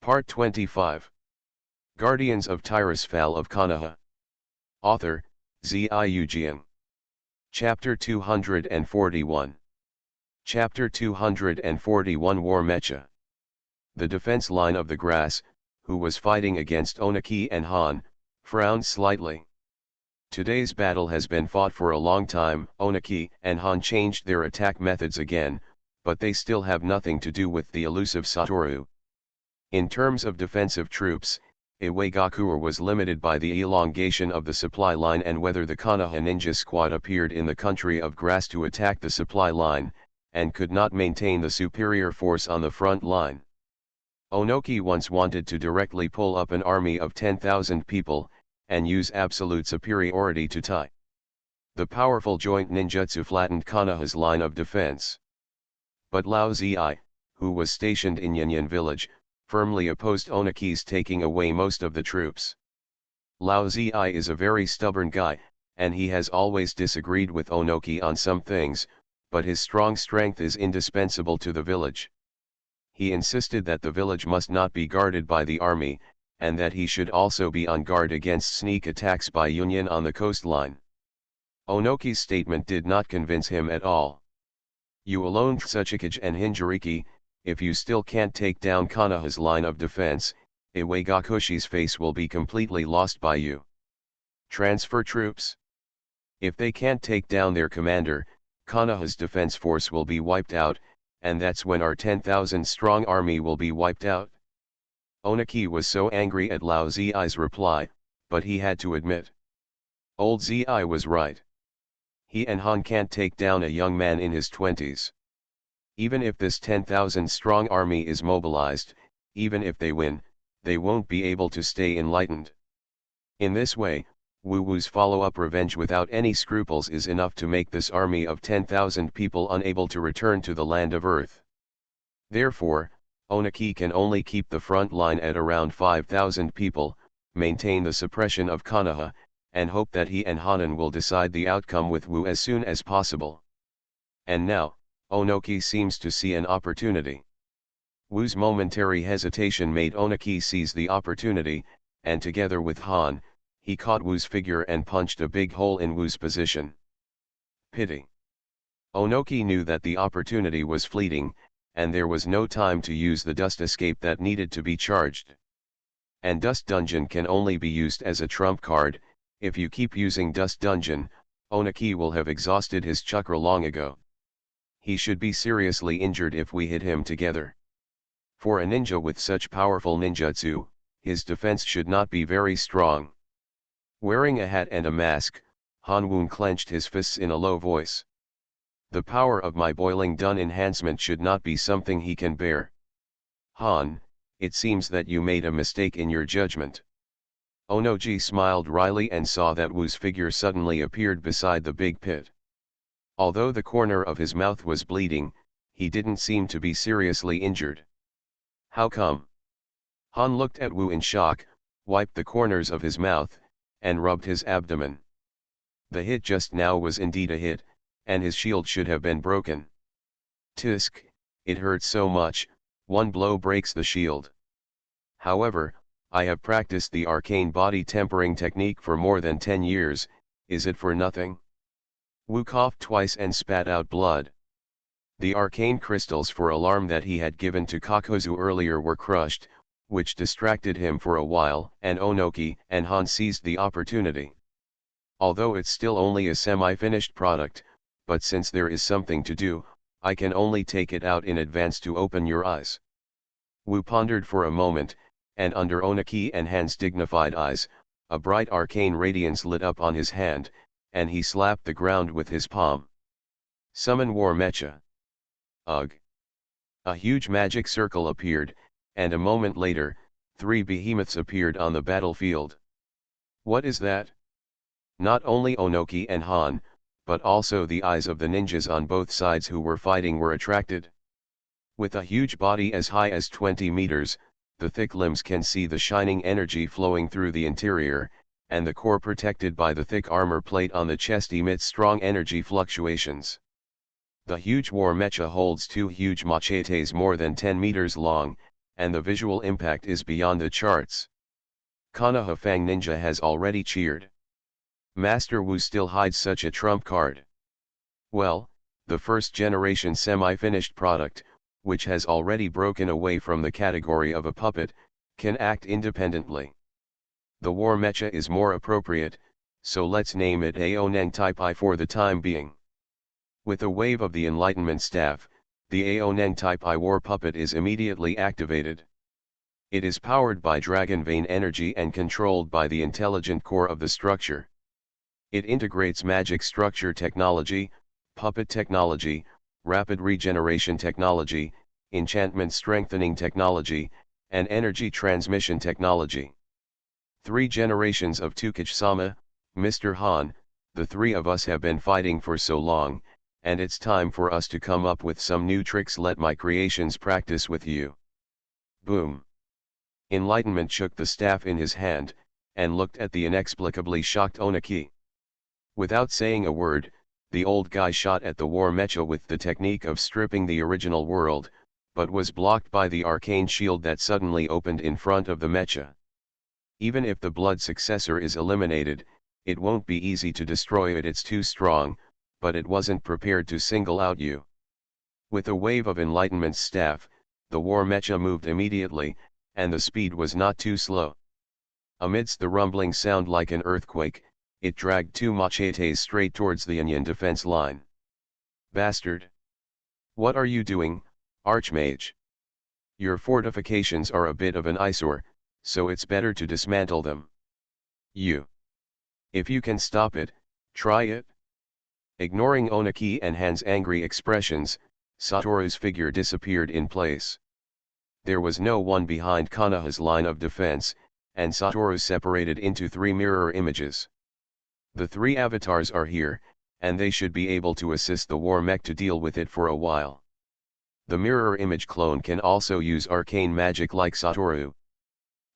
Part 25. Guardians of Tirisfal of Konoha. Author, Ziujian. Chapter 241. Chapter 241 War Mecha. The defense line of the grass, who was fighting against Onaki and Han, frowned slightly. Today's battle has been fought for a long time. Onaki and Han changed their attack methods again, but they still have nothing to do with the elusive Satoru. In terms of defensive troops, Iwagakure was limited by the elongation of the supply line and whether the Konoha ninja squad appeared in the country of grass to attack the supply line, and could not maintain the superior force on the front line. Onoki once wanted to directly pull up an army of 10,000 people, and use absolute superiority to tie. The powerful joint ninjutsu flattened Konoha's line of defense. But Lao Zi, who was stationed in Yanyan village, firmly opposed Onaki's taking away most of the troops. Lao Zi is a very stubborn guy, and he has always disagreed with Onoki on some things, but his strong strength is indispensable to the village. He insisted that the village must not be guarded by the army, and that he should also be on guard against sneak attacks by Union on the coastline. Onoki's statement did not convince him at all. You alone Tsuchikage and Hinjiriki, if you still can't take down Konoha's line of defense, Iwagakushi's face will be completely lost by you. Transfer troops. If they can't take down their commander, Konoha's defense force will be wiped out, and that's when our 10,000 strong army will be wiped out. Onaki was so angry at Lao Zi's reply, but he had to admit. Old Zi was right. He and Han can't take down a young man in his 20s. Even if this 10,000 strong army is mobilized, even if they win, they won't be able to stay enlightened. In this way, Wu Wu's follow-up revenge without any scruples is enough to make this army of 10,000 people unable to return to the land of Earth. Therefore, Onaki can only keep the front line at around 5,000 people, maintain the suppression of Konoha, and hope that he and Hanan will decide the outcome with Wu as soon as possible. And now, Onoki seems to see an opportunity. Wu's momentary hesitation made Onaki seize the opportunity, and together with Han, he caught Wu's figure and punched a big hole in Wu's position. Pity. Onoki knew that the opportunity was fleeting, and there was no time to use the dust escape that needed to be charged. And Dust Dungeon can only be used as a trump card. If you keep using Dust Dungeon, Onaki will have exhausted his chakra long ago. He should be seriously injured if we hit him together. For a ninja with such powerful ninjutsu, his defense should not be very strong. Wearing a hat and a mask, Han Wun clenched his fists in a low voice. The power of my boiling dun enhancement should not be something he can bear. Han, it seems that you made a mistake in your judgment. Onoji smiled wryly and saw that Wu's figure suddenly appeared beside the big pit. Although the corner of his mouth was bleeding, he didn't seem to be seriously injured. How come? Han looked at Wu in shock, wiped the corners of his mouth, and rubbed his abdomen. The hit just now was indeed a hit, and his shield should have been broken. Tisk, it hurts so much, one blow breaks the shield. However, I have practiced the arcane body tempering technique for more than 10 years, is it for nothing? Wu coughed twice and spat out blood. The arcane crystals for alarm that he had given to Kakuzu earlier were crushed, which distracted him for a while, and Onoki and Han seized the opportunity. Although it's still only a semi-finished product, but since there is something to do, I can only take it out in advance to open your eyes. Wu pondered for a moment, and under Onaki and Han's dignified eyes, a bright arcane radiance lit up on his hand, and he slapped the ground with his palm. Summon War Mecha. Ugh. A huge magic circle appeared, and a moment later, 3 behemoths appeared on the battlefield. What is that? Not only Onoki and Han, but also the eyes of the ninjas on both sides who were fighting were attracted. With a huge body as high as 20 meters, the thick limbs can see the shining energy flowing through the interior, and the core protected by the thick armor plate on the chest emits strong energy fluctuations. The huge war mecha holds 2 huge machetes more than 10 meters long, and the visual impact is beyond the charts. Konoha Fang Ninja has already cheered. Master Wu still hides such a trump card. Well, the first generation semi-finished product, which has already broken away from the category of a puppet, can act independently. The war mecha is more appropriate, so let's name it Aonen Type I for the time being. With a wave of the Enlightenment staff, the Aonen Type I war puppet is immediately activated. It is powered by Dragon Vein energy and controlled by the intelligent core of the structure. It integrates magic structure technology, puppet technology, rapid regeneration technology, enchantment strengthening technology, and energy transmission technology. 3 generations of Tukage-sama, Mr. Han, the 3 of us have been fighting for so long, and it's time for us to come up with some new tricks. Let my creations practice with you. Boom. Enlightenment shook the staff in his hand, and looked at the inexplicably shocked Oniki. Without saying a word, the old guy shot at the war mecha with the technique of stripping the original world, but was blocked by the arcane shield that suddenly opened in front of the mecha. Even if the blood successor is eliminated, it won't be easy to destroy it. It's too strong, but it wasn't prepared to single out you. With a wave of Enlightenment's staff, the war mecha moved immediately, and the speed was not too slow. Amidst the rumbling sound like an earthquake, it dragged 2 machetes straight towards the Onion defense line. Bastard! What are you doing, Archmage? Your fortifications are a bit of an eyesore, so it's better to dismantle them. You. If you can stop it, try it. Ignoring Oniki and Han's angry expressions, Satoru's figure disappeared in place. There was no one behind Konoha's line of defense, and Satoru separated into 3 mirror images. The 3 avatars are here, and they should be able to assist the war mech to deal with it for a while. The mirror image clone can also use arcane magic like Satoru.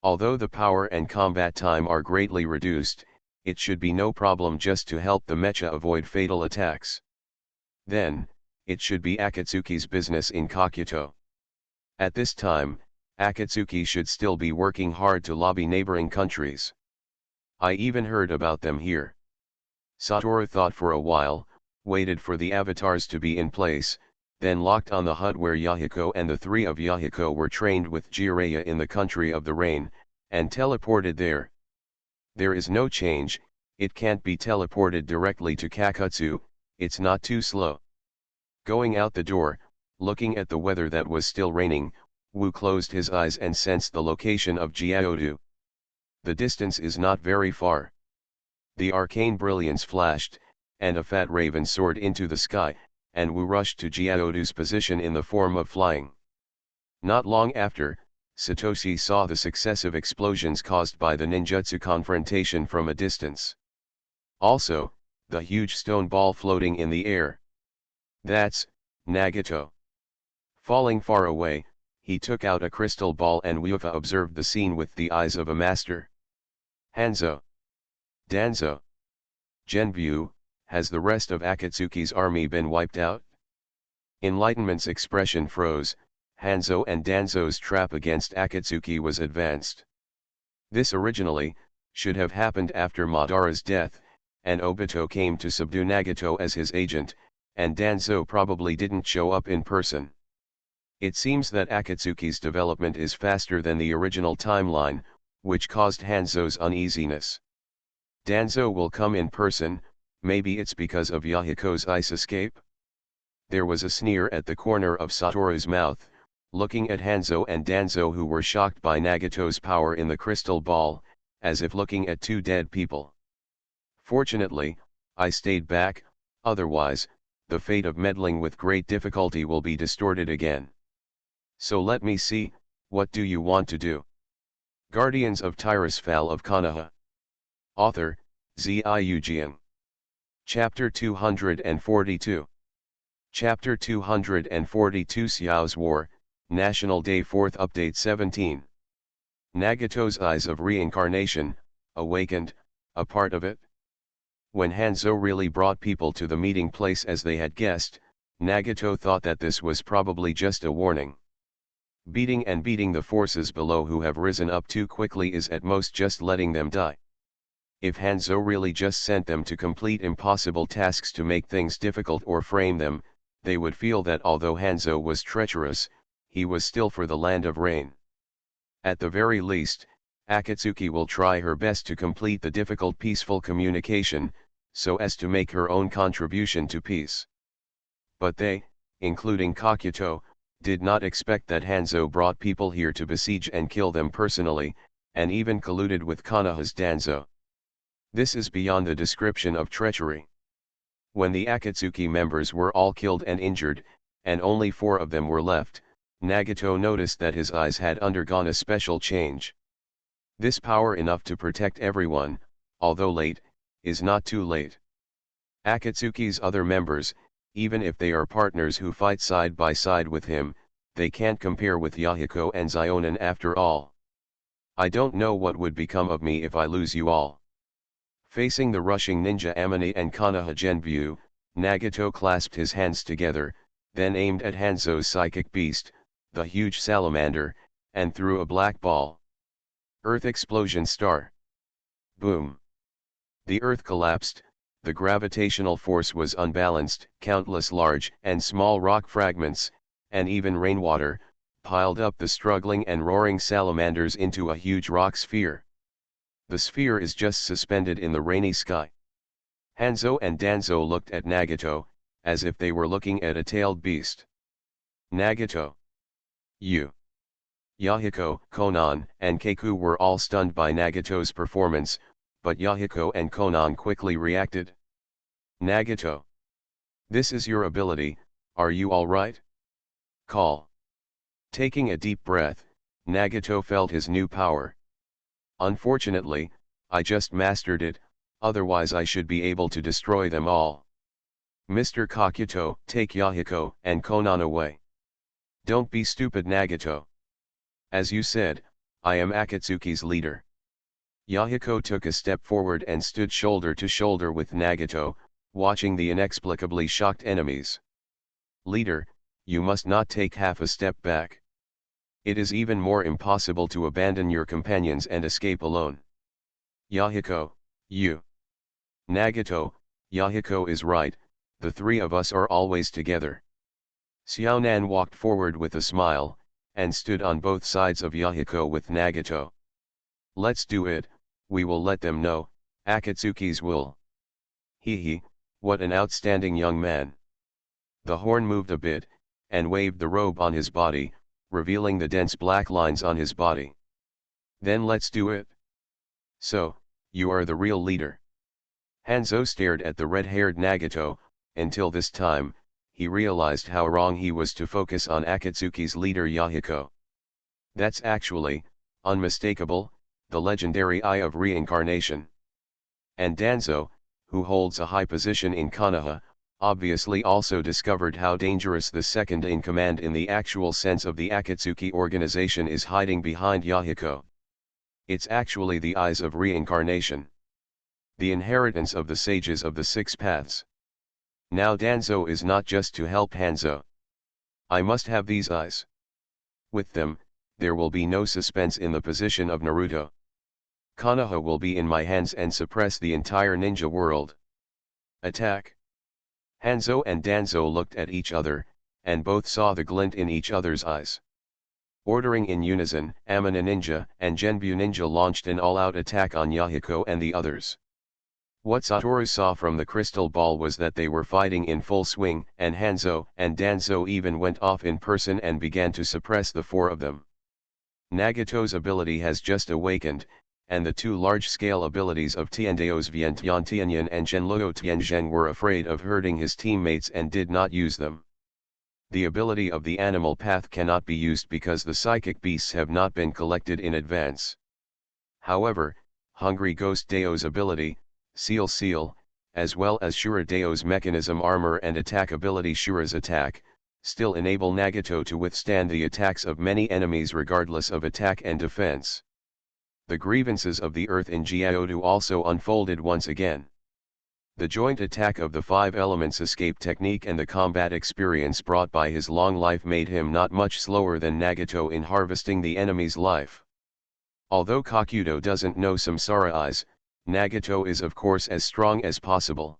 Although the power and combat time are greatly reduced, it should be no problem just to help the mecha avoid fatal attacks. Then, it should be Akatsuki's business in Kakuto. At this time, Akatsuki should still be working hard to lobby neighboring countries. I even heard about them here. Satoru thought for a while, waited for the avatars to be in place, then locked on the hut where Yahiko and the 3 of Yahiko were trained with Jiraiya in the country of the rain, and teleported there. There is no change, it can't be teleported directly to Kakutsu, it's not too slow. Going out the door, looking at the weather that was still raining, Wu closed his eyes and sensed the location of Jiaodu. The distance is not very far. The arcane brilliance flashed, and a fat raven soared into the sky, and Wu rushed to Jiaodu's position in the form of flying. Not long after, Satoshi saw the successive explosions caused by the ninjutsu confrontation from a distance. Also, the huge stone ball floating in the air. That's Nagato. Falling far away, he took out a crystal ball and Wufa observed the scene with the eyes of a master. Hanzo. Danzo. Genbu, has the rest of Akatsuki's army been wiped out? Enlightenment's expression froze. Hanzo and Danzo's trap against Akatsuki was advanced. This originally should have happened after Madara's death, and Obito came to subdue Nagato as his agent, and Danzo probably didn't show up in person. It seems that Akatsuki's development is faster than the original timeline, which caused Hanzo's uneasiness. Danzo will come in person, maybe it's because of Yahiko's ice escape? There was a sneer at the corner of Satoru's mouth, looking at Hanzo and Danzo who were shocked by Nagato's power in the crystal ball, as if looking at 2 dead people. Fortunately, I stayed back, otherwise, the fate of meddling with great difficulty will be distorted again. So let me see, what do you want to do? Guardians of Tirisfal of Konoha. Author, Ziujian. Chapter 242. Chapter 242 Xiao's War, National Day 4th Update 17. Nagato's eyes of reincarnation, awakened, a part of it. When Hanzo really brought people to the meeting place as they had guessed, Nagato thought that this was probably just a warning. Beating and beating the forces below who have risen up too quickly is at most just letting them die. If Hanzo really just sent them to complete impossible tasks to make things difficult or frame them, they would feel that although Hanzo was treacherous, he was still for the land of rain. At the very least, Akatsuki will try her best to complete the difficult peaceful communication, so as to make her own contribution to peace. But they, including Kakuto, did not expect that Hanzo brought people here to besiege and kill them personally, and even colluded with Konoha's Danzo. This is beyond the description of treachery. When the Akatsuki members were all killed and injured, and only 4 of them were left, Nagato noticed that his eyes had undergone a special change. This power enough to protect everyone, although late, is not too late. Akatsuki's other members, even if they are partners who fight side by side with him, they can't compare with Yahiko and Zionin after all. I don't know what would become of me if I lose you all. Facing the rushing ninja Amane and Konoha Genbyu, Nagato clasped his hands together, then aimed at Hanzo's psychic beast, the huge salamander, and threw a black ball. Earth explosion star. Boom. The earth collapsed, the gravitational force was unbalanced, countless large and small rock fragments, and even rainwater, piled up the struggling and roaring salamanders into a huge rock sphere. The sphere is just suspended in the rainy sky. Hanzo and Danzo looked at Nagato, as if they were looking at a tailed beast. Nagato. You. Yahiko, Konan, and Keiku were all stunned by Nagato's performance, but Yahiko and Konan quickly reacted. Nagato. This is your ability, are you alright? Call. Taking a deep breath, Nagato felt his new power. Unfortunately, I just mastered it, otherwise I should be able to destroy them all. Mr. Kakuto, take Yahiko and Konan away. Don't be stupid, Nagato. As you said, I am Akatsuki's leader. Yahiko took a step forward and stood shoulder to shoulder with Nagato, watching the inexplicably shocked enemies. Leader, you must not take half a step back. It is even more impossible to abandon your companions and escape alone. Yahiko, you. Nagato, Yahiko is right, the 3 of us are always together. Xiaonan walked forward with a smile, and stood on both sides of Yahiko with Nagato. Let's do it, we will let them know, Akatsuki's will. Hee, what an outstanding young man. The horn moved a bit, and waved the robe on his body, revealing the dense black lines on his body. Then let's do it. So, you are the real leader. Hanzo stared at the red-haired Nagato, until this time, he realized how wrong he was to focus on Akatsuki's leader Yahiko. That's actually, unmistakable, the legendary Eye of Reincarnation. And Danzo, who holds a high position in Konoha, obviously also discovered how dangerous the second-in-command in the actual sense of the Akatsuki organization is hiding behind Yahiko. It's actually the Eyes of Reincarnation. The inheritance of the sages of the 6 paths. Now Danzo is not just to help Hanzo. I must have these eyes. With them, there will be no suspense in the position of Naruto. Konoha will be in my hands and suppress the entire ninja world. Attack! Hanzo and Danzo looked at each other, and both saw the glint in each other's eyes. Ordering in unison, Amane Ninja and Genbyu Ninja launched an all-out attack on Yahiko and the others. What Satoru saw from the crystal ball was that they were fighting in full swing, and Hanzo and Danzo even went off in person and began to suppress the 4 of them. Nagato's ability has just awakened, and the 2 large-scale abilities of Tiandao's Vientian Tianyan and Zhenluo Tianzheng were afraid of hurting his teammates and did not use them. The ability of the animal path cannot be used because the psychic beasts have not been collected in advance. However, Hungry Ghost Dao's ability, Seal, as well as Shura Dao's mechanism armor and attack ability Shura's attack, still enable Nagato to withstand the attacks of many enemies regardless of attack and defense. The grievances of the earth in Gyoudu also unfolded once again. The joint attack of the 5 elements escape technique and the combat experience brought by his long life made him not much slower than Nagato in harvesting the enemy's life. Although Kakuto doesn't know Samsara eyes, Nagato is of course as strong as possible.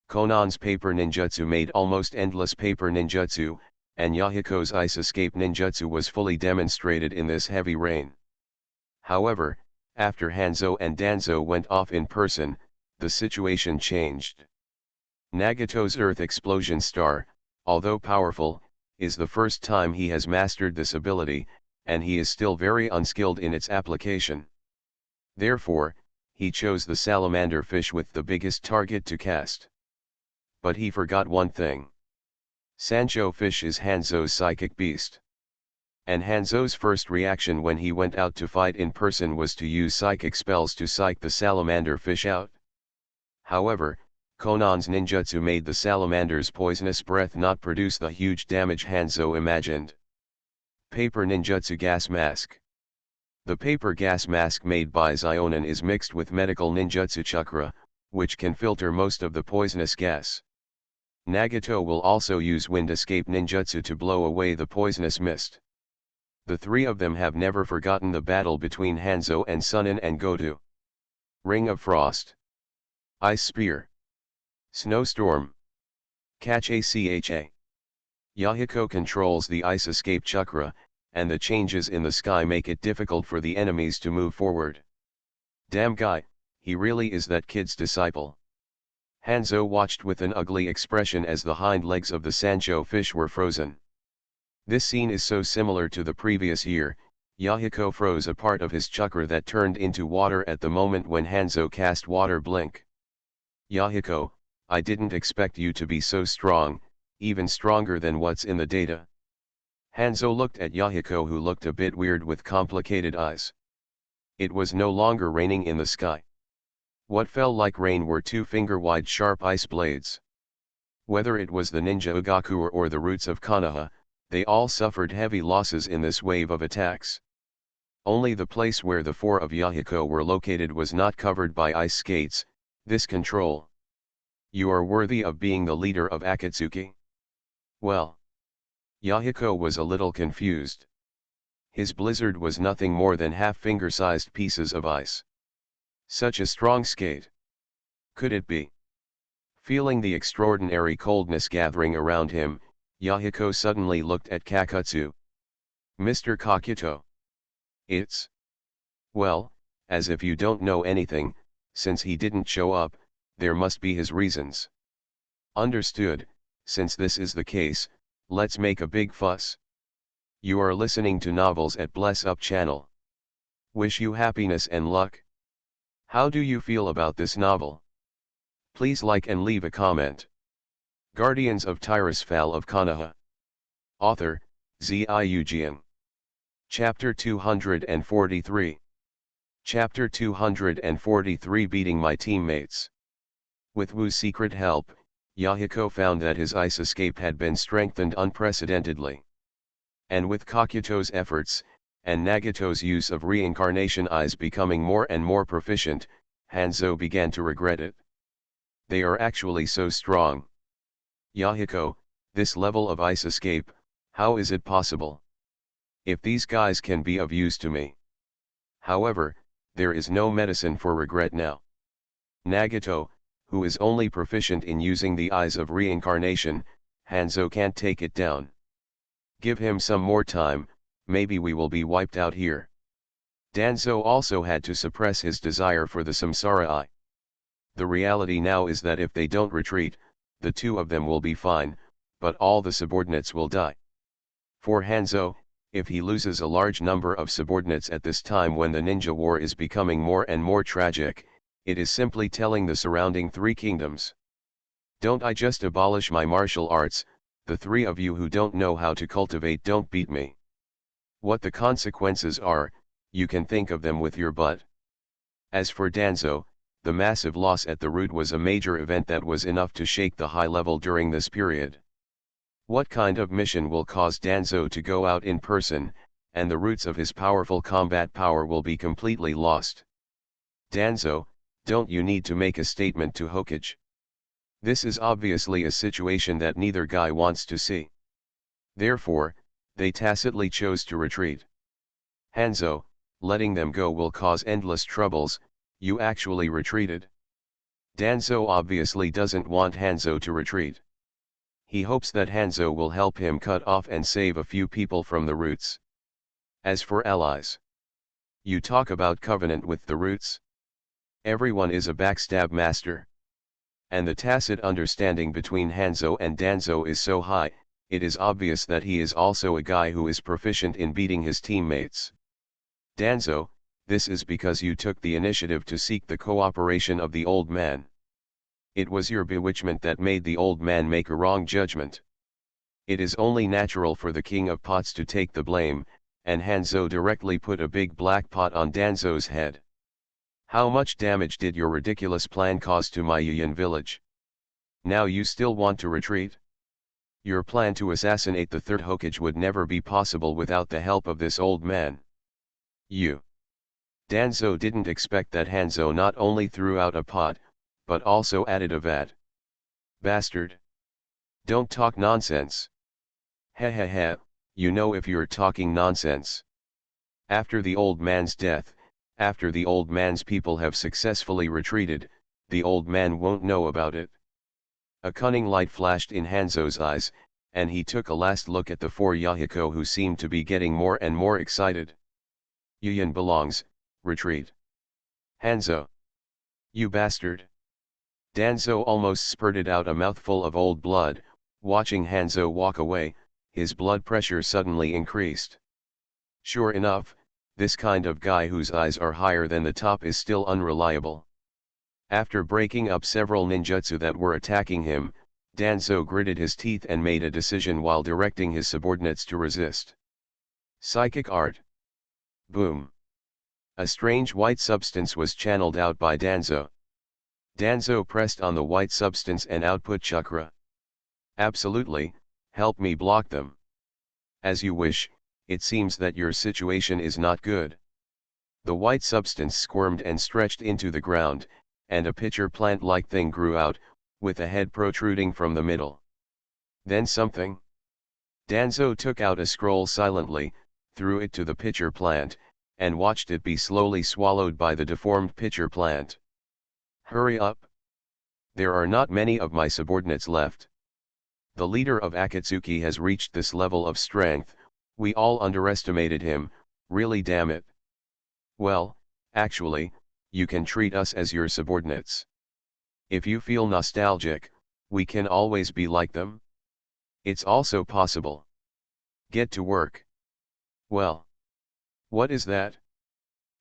Konan's paper ninjutsu made almost endless paper ninjutsu, and Yahiko's ice escape ninjutsu was fully demonstrated in this heavy rain. However, after Hanzo and Danzo went off in person, the situation changed. Nagato's Earth Explosion Star, although powerful, is the first time he has mastered this ability, and he is still very unskilled in its application. Therefore, he chose the salamander fish with the biggest target to cast. But he forgot one thing. Sancho fish is Hanzo's psychic beast. And Hanzo's first reaction when he went out to fight in person was to use psychic spells to psych the salamander fish out. However, Konan's ninjutsu made the salamander's poisonous breath not produce the huge damage Hanzo imagined. Paper Ninjutsu Gas Mask. The paper gas mask made by Zionin is mixed with medical ninjutsu chakra, which can filter most of the poisonous gas. Nagato will also use wind escape ninjutsu to blow away the poisonous mist. The 3 of them have never forgotten the battle between Hanzo and Sunin and Goto. Ring of Frost. Ice Spear. Snowstorm. Catch Acha. Yahiko controls the ice escape chakra, and the changes in the sky make it difficult for the enemies to move forward. Damn guy, he really is that kid's disciple. Hanzo watched with an ugly expression as the hind legs of the Sancho fish were frozen. This scene is so similar to the previous year. Yahiko froze a part of his chakra that turned into water at the moment when Hanzo cast Water Blink. Yahiko, I didn't expect you to be so strong, even stronger than what's in the data. Hanzo looked at Yahiko, who looked a bit weird with complicated eyes. It was no longer raining in the sky. What fell like rain were 2 finger-wide sharp ice blades. Whether it was the ninja Ugaku or the roots of Konoha, they all suffered heavy losses in this wave of attacks. Only the place where the 4 of Yahiko were located was not covered by ice skates. This control. You are worthy of being the leader of Akatsuki? Well. Yahiko was a little confused. His blizzard was nothing more than half-finger-sized pieces of ice. Such a strong skate. Could it be? Feeling the extraordinary coldness gathering around him, Yahiko suddenly looked at Kakutsu. Mr. Kakuto. It's... Well, as if you don't know anything, since he didn't show up, there must be his reasons. Understood. Since this is the case, let's make a big fuss. You are listening to novels at Bless Up channel. Wish you happiness and luck. How do you feel about this novel? Please like and leave a comment. Guardians of Tirisfal of Konoha. Author, Ziujian. Chapter 243. Chapter 243 Beating My Teammates. With Wu's secret help, Yahiko found that his ice escape had been strengthened unprecedentedly. And with Kakuto's efforts, and Nagato's use of reincarnation eyes becoming more and more proficient, Hanzo began to regret it. They are actually so strong. Yahiko, this level of ice escape, how is it possible? If these guys can be of use to me. However, there is no medicine for regret now. Nagato, who is only proficient in using the eyes of reincarnation, Hanzo can't take it down. Give him some more time, maybe we will be wiped out here. Danzo also had to suppress his desire for the Samsara eye. The reality now is that if they don't retreat, the 2 of them will be fine, but all the subordinates will die. For Hanzo, if he loses a large number of subordinates at this time when the ninja war is becoming more and more tragic, it is simply telling the surrounding 3 kingdoms. Don't I just abolish my martial arts? The 3 of you who don't know how to cultivate don't beat me. What the consequences are, you can think of them with your butt. As for Danzo, the massive loss at the root was a major event that was enough to shake the high level during this period. What kind of mission will cause Danzo to go out in person, and the roots of his powerful combat power will be completely lost? Danzo, don't you need to make a statement to Hokage? This is obviously a situation that neither guy wants to see. Therefore, they tacitly chose to retreat. Hanzo, letting them go will cause endless troubles, you actually retreated. Danzo obviously doesn't want Hanzo to retreat. He hopes that Hanzo will help him cut off and save a few people from the roots. As for allies, you talk about covenant with the roots? Everyone is a backstab master. And the tacit understanding between Hanzo and Danzo is so high, it is obvious that he is also a guy who is proficient in beating his teammates. Danzo, this is because you took the initiative to seek the cooperation of the old man. It was your bewitchment that made the old man make a wrong judgment. It is only natural for the King of Pots to take the blame, and Hanzo directly put a big black pot on Danzo's head. How much damage did your ridiculous plan cause to my Yuyan village? Now you still want to retreat? Your plan to assassinate the third Hokage would never be possible without the help of this old man. Danzo didn't expect that Hanzo not only threw out a pot, but also added a vat. Bastard! Don't talk nonsense. Heh, you know if you're talking nonsense. After the old man's death, after the old man's people have successfully retreated, the old man won't know about it. A cunning light flashed in Hanzo's eyes, and he took a last look at the four Yahiko who seemed to be getting more and more excited. Yuyan belongs, retreat. Hanzo! You bastard! Danzo almost spurted out a mouthful of old blood. Watching Hanzo walk away, his blood pressure suddenly increased. Sure enough, this kind of guy whose eyes are higher than the top is still unreliable. After breaking up several ninjutsu that were attacking him, Danzo gritted his teeth and made a decision while directing his subordinates to resist. Psychic art. Boom. A strange white substance was channeled out by Danzo. Danzo pressed on the white substance and output chakra. Absolutely, help me block them. As you wish, it seems that your situation is not good. The white substance squirmed and stretched into the ground, and a pitcher plant-like thing grew out, with a head protruding from the middle. Then something. Danzo took out a scroll silently, threw it to the pitcher plant, and watched it be slowly swallowed by the deformed pitcher plant. Hurry up! There are not many of my subordinates left. The leader of Akatsuki has reached this level of strength, we all underestimated him, really damn it. Well, actually, you can treat us as your subordinates. If you feel nostalgic, we can always be like them. It's also possible. Get to work. Well. What is that?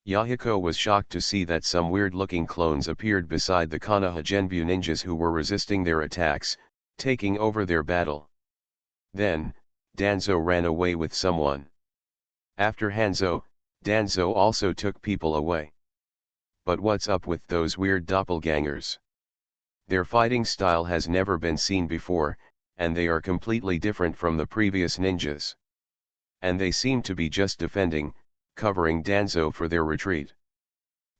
Yahiko was shocked to see that some weird-looking clones appeared beside the Konoha Genbu ninjas who were resisting their attacks, taking over their battle. Then, Danzo ran away with someone. After Hanzo, Danzo also took people away. But what's up with those weird doppelgangers? Their fighting style has never been seen before, and they are completely different from the previous ninjas. And they seem to be just defending, covering Danzo for their retreat.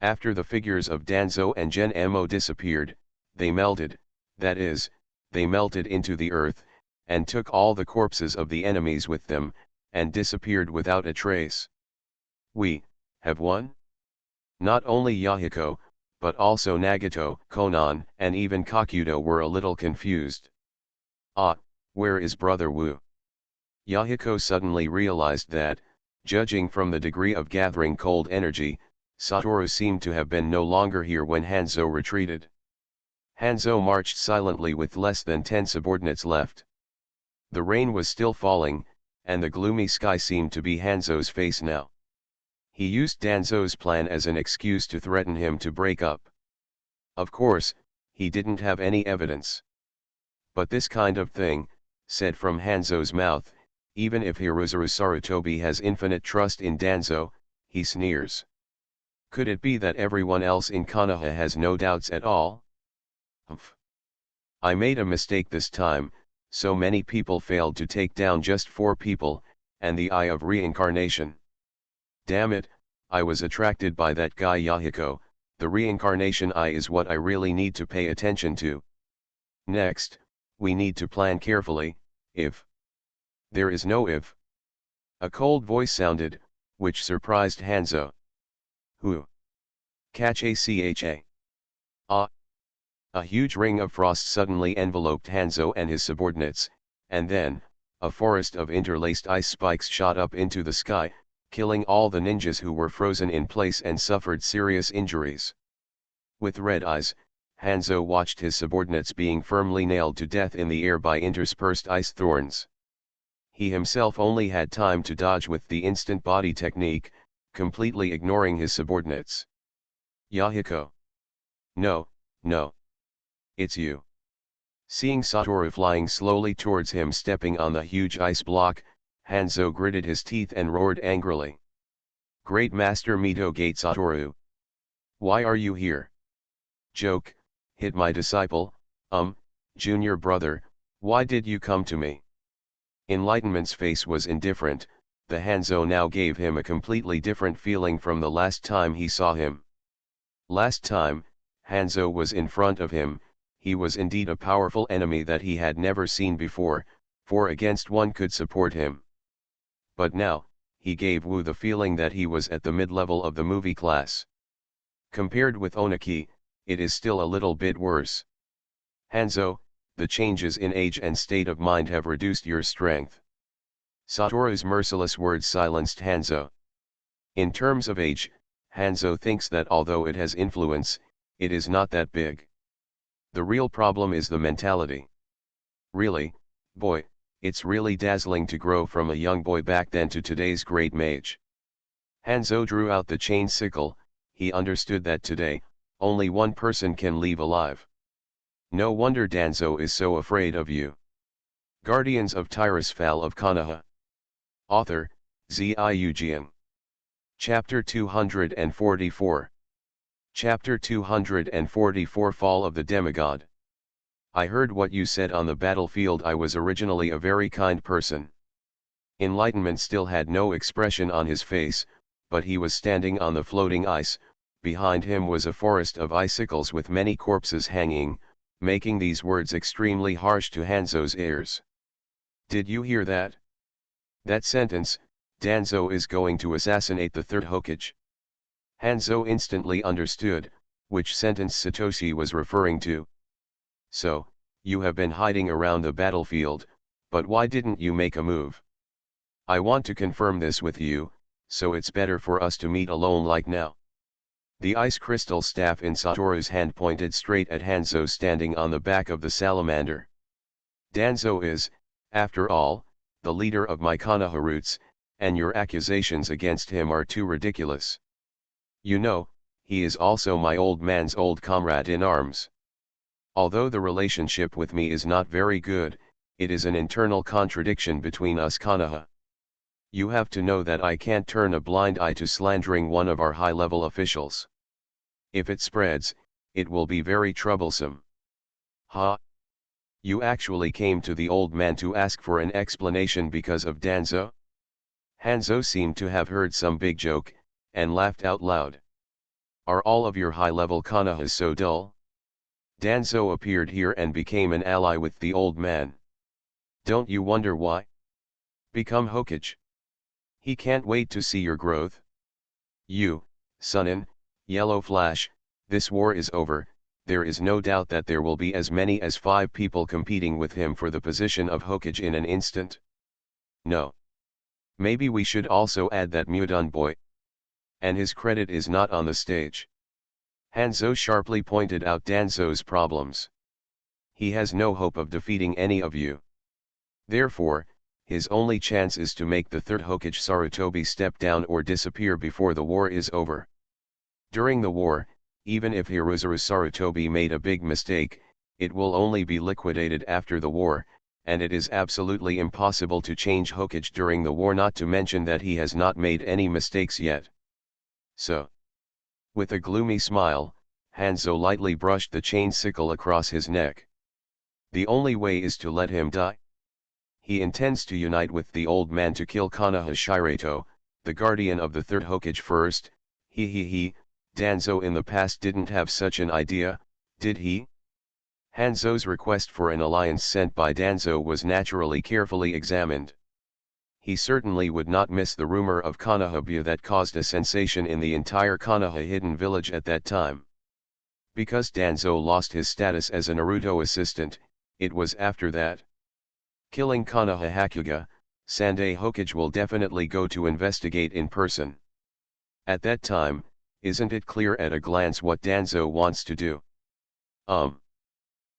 After the figures of Danzo and Gen-Mo disappeared, they melted, that is, they melted into the earth, and took all the corpses of the enemies with them, and disappeared without a trace. We have won? Not only Yahiko, but also Nagato, Konan, and even Kakuto were a little confused. Ah, where is Brother Wu? Yahiko suddenly realized that, judging from the degree of gathering cold energy, Satoru seemed to have been no longer here when Hanzo retreated. Hanzo marched silently with less than 10 subordinates left. The rain was still falling, and the gloomy sky seemed to be Hanzo's face now. He used Danzo's plan as an excuse to threaten him to break up. Of course, he didn't have any evidence. But this kind of thing, said from Hanzo's mouth, even if Hirozuru Sarutobi has infinite trust in Danzo, he sneers. Could it be that everyone else in Konoha has no doubts at all? Humph. I made a mistake this time, so many people failed to take down just 4 people, and the Eye of Reincarnation. Damn it, I was attracted by that guy Yahiko, the Reincarnation Eye is what I really need to pay attention to. Next, we need to plan carefully, if. There is no if. A cold voice sounded, which surprised Hanzo. Who? Catch a cha. Ah. A huge ring of frost suddenly enveloped Hanzo and his subordinates, and then, a forest of interlaced ice spikes shot up into the sky, killing all the ninjas who were frozen in place and suffered serious injuries. With red eyes, Hanzo watched his subordinates being firmly nailed to death in the air by interspersed ice thorns. He himself only had time to dodge with the instant body technique, completely ignoring his subordinates. Yahiko! No, no. It's you. Seeing Satoru flying slowly towards him stepping on the huge ice block, Hanzo gritted his teeth and roared angrily. Great Master Mito Gate Satoru! Why are you here? Joke, hit my disciple, junior brother, why did you come to me? Enlightenment's face was indifferent, the Hanzo now gave him a completely different feeling from the last time he saw him. Last time, Hanzo was in front of him, he was indeed a powerful enemy that he had never seen before, 4 against 1 could support him. But now, he gave Wu the feeling that he was at the mid-level of the movie class. Compared with Oniki, it is still a little bit worse. Hanzo, the changes in age and state of mind have reduced your strength. Satoru's merciless words silenced Hanzo. In terms of age, Hanzo thinks that although it has influence, it is not that big. The real problem is the mentality. Really, boy, it's really dazzling to grow from a young boy back then to today's great mage. Hanzo drew out the chain sickle, he understood that today, only one person can leave alive. No wonder Danzo is so afraid of you. Guardians of Tirisfal of Konoha. Author, Ziujian. Chapter 244. Chapter 244 Fall of the Demigod. I heard what you said on the battlefield. I was originally a very kind person. Enlightenment still had no expression on his face, but he was standing on the floating ice, behind him was a forest of icicles with many corpses hanging, making these words extremely harsh to Hanzo's ears. Did you hear that? That sentence, Danzo is going to assassinate the third Hokage. Hanzo instantly understood, which sentence Satoshi was referring to. So, you have been hiding around the battlefield, but why didn't you make a move? I want to confirm this with you, so it's better for us to meet alone like now. The ice crystal staff in Satoru's hand pointed straight at Hanzo standing on the back of the salamander. Danzo is, after all, the leader of my Konoha roots, and your accusations against him are too ridiculous. You know, he is also my old man's old comrade in arms. Although the relationship with me is not very good, it is an internal contradiction between us Konoha. You have to know that I can't turn a blind eye to slandering one of our high-level officials. If it spreads, it will be very troublesome. Ha! You actually came to the old man to ask for an explanation because of Danzo? Hanzo seemed to have heard some big joke, and laughed out loud. Are all of your high-level Konohas so dull? Danzo appeared here and became an ally with the old man. Don't you wonder why? Become Hokage. He can't wait to see your growth. You, Sunin, Yellow Flash, this war is over, there is no doubt that there will be as many as 5 people competing with him for the position of Hokage in an instant. No. Maybe we should also add that Mudun boy. And his credit is not on the stage. Hanzo sharply pointed out Danzo's problems. He has no hope of defeating any of you. Therefore, his only chance is to make the third Hokage Sarutobi step down or disappear before the war is over. During the war, even if Hiruzuru Sarutobi made a big mistake, it will only be liquidated after the war, and it is absolutely impossible to change Hokage during the war, not to mention that he has not made any mistakes yet. So, with a gloomy smile, Hanzo lightly brushed the chain sickle across his neck. The only way is to let him die. He intends to unite with the old man to kill Konoha Shirato, the guardian of the third Hokage first. Danzo in the past didn't have such an idea, did he? Hanzo's request for an alliance sent by Danzo was naturally carefully examined. He certainly would not miss the rumor of Konoha that caused a sensation in the entire Konoha hidden village at that time. Because Danzo lost his status as a Naruto assistant, it was after that. Killing Konoha Hakuga, Sandai Hokage will definitely go to investigate in person. At that time, isn't it clear at a glance what Danzo wants to do?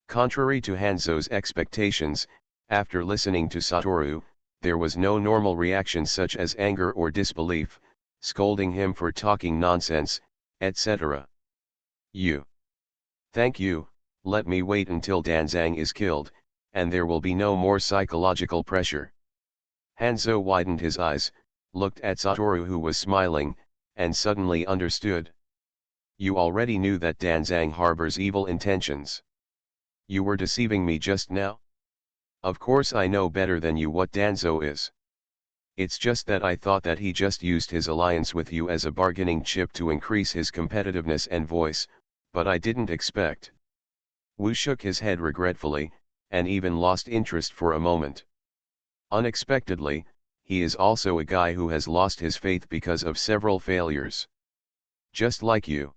Contrary to Hanzo's expectations, after listening to Satoru, there was no normal reaction such as anger or disbelief, scolding him for talking nonsense, etc. Thank you, let me wait until Danzang is killed, and there will be no more psychological pressure. Hanzo widened his eyes, looked at Satoru who was smiling, and suddenly understood. You already knew that Danzang harbors evil intentions. You were deceiving me just now? Of course I know better than you what Danzo is. It's just that I thought that he just used his alliance with you as a bargaining chip to increase his competitiveness and voice, but I didn't expect. Wu shook his head regretfully, and even lost interest for a moment. Unexpectedly, he is also a guy who has lost his faith because of several failures. Just like you.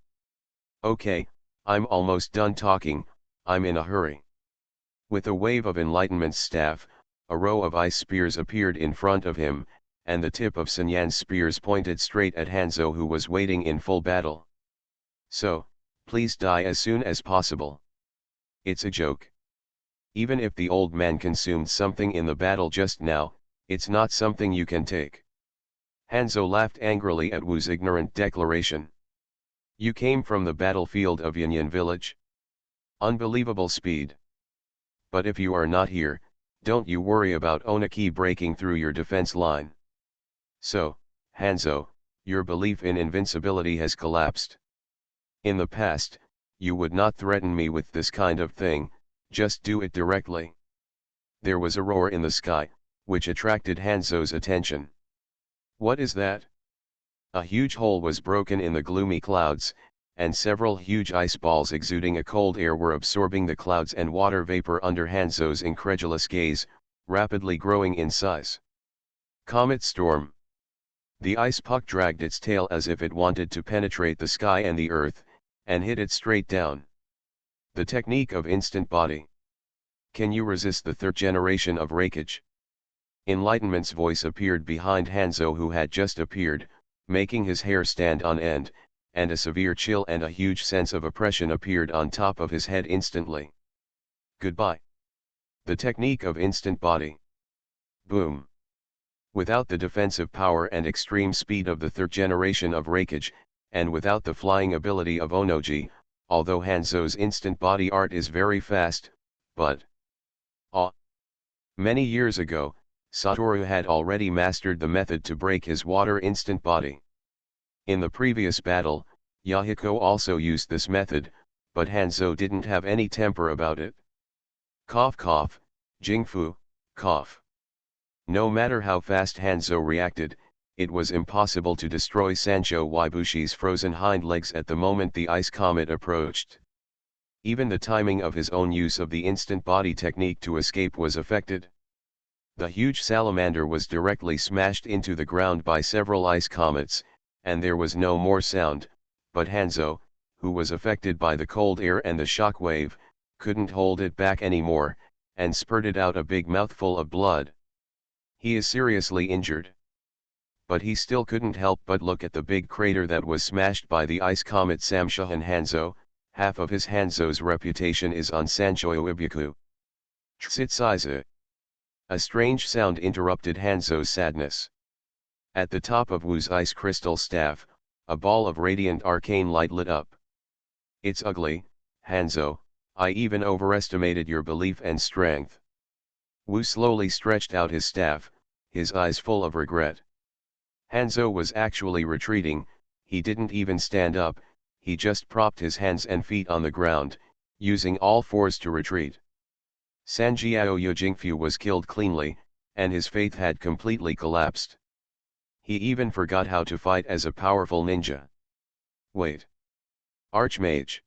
Okay, I'm almost done talking, I'm in a hurry. With a wave of Enlightenment's staff, a row of ice spears appeared in front of him, and the tip of Sanyan's spears pointed straight at Hanzo who was waiting in full battle. So, please die as soon as possible. It's a joke. Even if the old man consumed something in the battle just now, it's not something you can take. Hanzo laughed angrily at Wu's ignorant declaration. You came from the battlefield of Yanyan village? Unbelievable speed. But if you are not here, don't you worry about Onaki breaking through your defense line. So, Hanzo, your belief in invincibility has collapsed. In the past, you would not threaten me with this kind of thing, just do it directly. There was a roar in the sky, which attracted Hanzo's attention. What is that? A huge hole was broken in the gloomy clouds, and several huge ice balls exuding a cold air were absorbing the clouds and water vapor under Hanzo's incredulous gaze, rapidly growing in size. Comet storm. The ice puck dragged its tail as if it wanted to penetrate the sky and the earth, and hit it straight down. The technique of instant body. Can you resist the third generation of Reikage? Enlightenment's voice appeared behind Hanzo who had just appeared, making his hair stand on end, and a severe chill and a huge sense of oppression appeared on top of his head instantly. Goodbye. The technique of instant body. Boom. Without the defensive power and extreme speed of the third generation of Reikage, and without the flying ability of Onoji, although Hanzo's instant body art is very fast, but... Many years ago, Satoru had already mastered the method to break his water instant body. In the previous battle, Yahiko also used this method, but Hanzo didn't have any temper about it. Cough cough, Jingfu, cough. No matter how fast Hanzo reacted, it was impossible to destroy Sancho Wibushi's frozen hind legs at the moment the ice comet approached. Even the timing of his own use of the instant body technique to escape was affected. The huge salamander was directly smashed into the ground by several ice comets, and there was no more sound, but Hanzo, who was affected by the cold air and the shock wave, couldn't hold it back anymore, and spurted out a big mouthful of blood. He is seriously injured. But he still couldn't help but look at the big crater that was smashed by the ice comet Samshahan Hanzo. Half of his Hanzo's reputation is on Sanchoyo Ibiku. Tsitsaiza. A strange sound interrupted Hanzo's sadness. At the top of Wu's ice crystal staff, a ball of radiant arcane light lit up. It's ugly, Hanzo, I even overestimated your belief and strength. Wu slowly stretched out his staff, his eyes full of regret. Hanzo was actually retreating, he didn't even stand up, he just propped his hands and feet on the ground, using all fours to retreat. Sanjiao Yojingfu was killed cleanly, and his faith had completely collapsed. He even forgot how to fight as a powerful ninja. Wait. Archmage.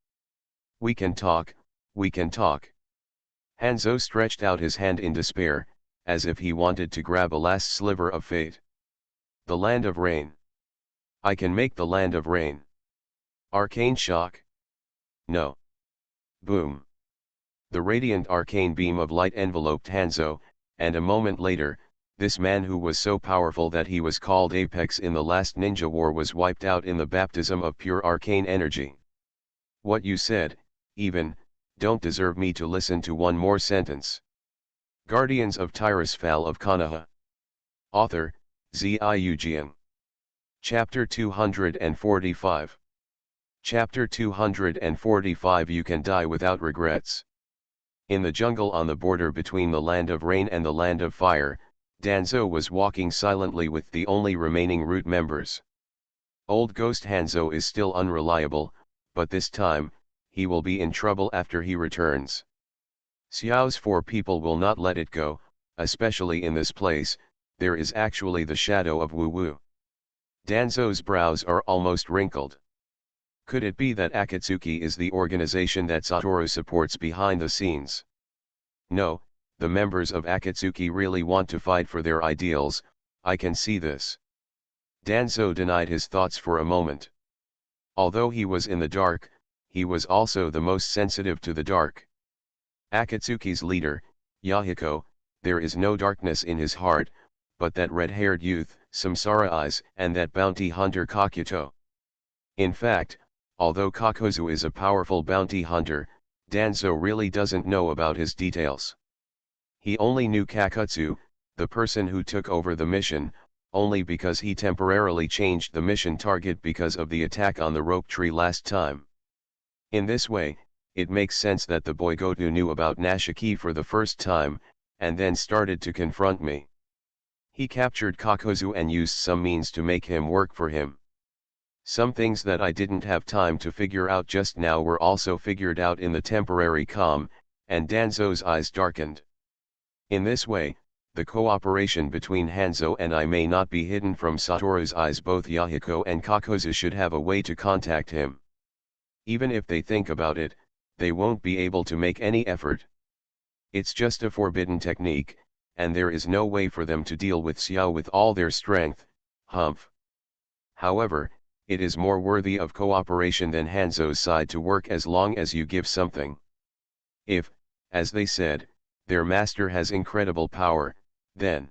We can talk, we can talk. Hanzo stretched out his hand in despair, as if he wanted to grab a last sliver of fate. The Land of Rain. I can make the Land of Rain. Arcane shock? No. Boom. The radiant arcane beam of light enveloped Hanzo, and a moment later, this man who was so powerful that he was called Apex in the last ninja war was wiped out in the baptism of pure arcane energy. What you said, even, don't deserve me to listen to one more sentence. Guardians of Tirisfal of Konoha. Author, Ziujian. Chapter 245. Chapter 245 You can die without regrets. In the jungle on the border between the Land of Rain and the Land of Fire, Danzo was walking silently with the only remaining root members. Old Ghost Hanzo is still unreliable, but this time, he will be in trouble after he returns. Xiao's four people will not let it go, especially in this place, there is actually the shadow of Wu Wu. Danzo's brows are almost wrinkled. Could it be that Akatsuki is the organization that Satoru supports behind the scenes? No, the members of Akatsuki really want to fight for their ideals, I can see this. Danzo denied his thoughts for a moment. Although he was in the dark, he was also the most sensitive to the dark. Akatsuki's leader, Yahiko, there is no darkness in his heart, but that red-haired youth, Samsara Eyes, and that bounty hunter Kakuto. In fact, although Kakuzu is a powerful bounty hunter, Danzo really doesn't know about his details. He only knew Kakutsu, the person who took over the mission, only because he temporarily changed the mission target because of the attack on the rope tree last time. In this way, it makes sense that the boy Goto knew about Nashiki for the first time, and then started to confront me. He captured Kakuzu and used some means to make him work for him. Some things that I didn't have time to figure out just now were also figured out in the temporary calm, and Danzo's eyes darkened. In this way, the cooperation between Hanzo and I may not be hidden from Satoru's eyes. Both Yahiko and Kakuzu should have a way to contact him. Even if they think about it, they won't be able to make any effort. It's just a forbidden technique, and there is no way for them to deal with Xiao with all their strength, humph. However, it is more worthy of cooperation than Hanzo's side to work as long as you give something. If, as they said, their master has incredible power, then...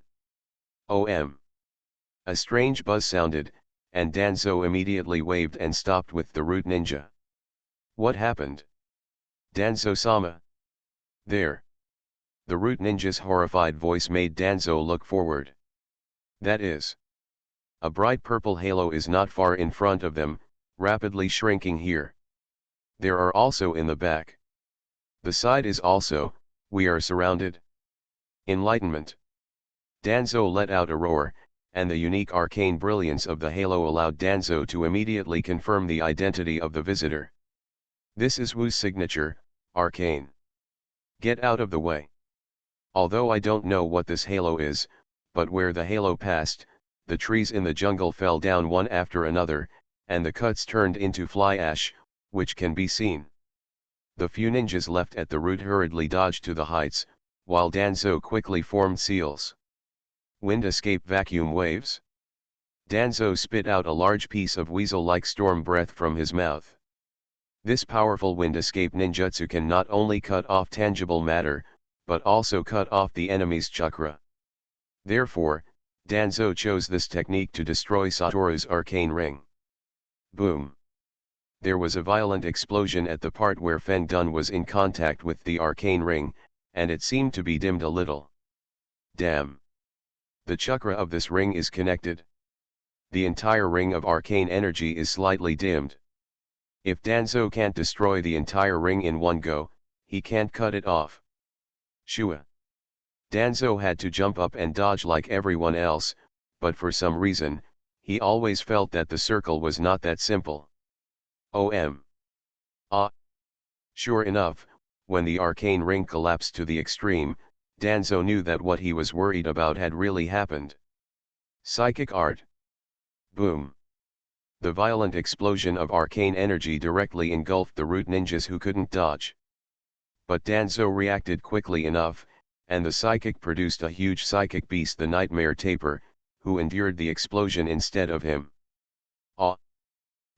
A strange buzz sounded, and Danzo immediately waved and stopped with the root ninja. What happened? Danzo-sama. There. The root ninja's horrified voice made Danzo look forward. That is. A bright purple halo is not far in front of them, rapidly shrinking here. There are also in the back. The side is also, we are surrounded. Enlightenment. Danzo let out a roar, and the unique arcane brilliance of the halo allowed Danzo to immediately confirm the identity of the visitor. This is Wu's signature, arcane. Get out of the way. Although I don't know what this halo is, but where the halo passed, the trees in the jungle fell down one after another, and the cuts turned into fly ash, which can be seen. The few ninjas left at the root hurriedly dodged to the heights, while Danzo quickly formed seals. Wind escape vacuum waves? Danzo spit out a large piece of weasel-like storm breath from his mouth. This powerful wind escape ninjutsu can not only cut off tangible matter, but also cut off the enemy's chakra. Therefore, Danzo chose this technique to destroy Satoru's arcane ring. Boom. There was a violent explosion at the part where Feng Dun was in contact with the arcane ring, and it seemed to be dimmed a little. Damn. The chakra of this ring is connected. The entire ring of arcane energy is slightly dimmed. If Danzo can't destroy the entire ring in one go, he can't cut it off. Shua. Danzo had to jump up and dodge like everyone else, but for some reason, he always felt that the circle was not that simple. Sure enough, when the arcane ring collapsed to the extreme, Danzo knew that what he was worried about had really happened. Psychic art. Boom. The violent explosion of arcane energy directly engulfed the root ninjas who couldn't dodge. But Danzo reacted quickly enough, and the psychic produced a huge psychic beast, the Nightmare Taper, who endured the explosion instead of him. Ah!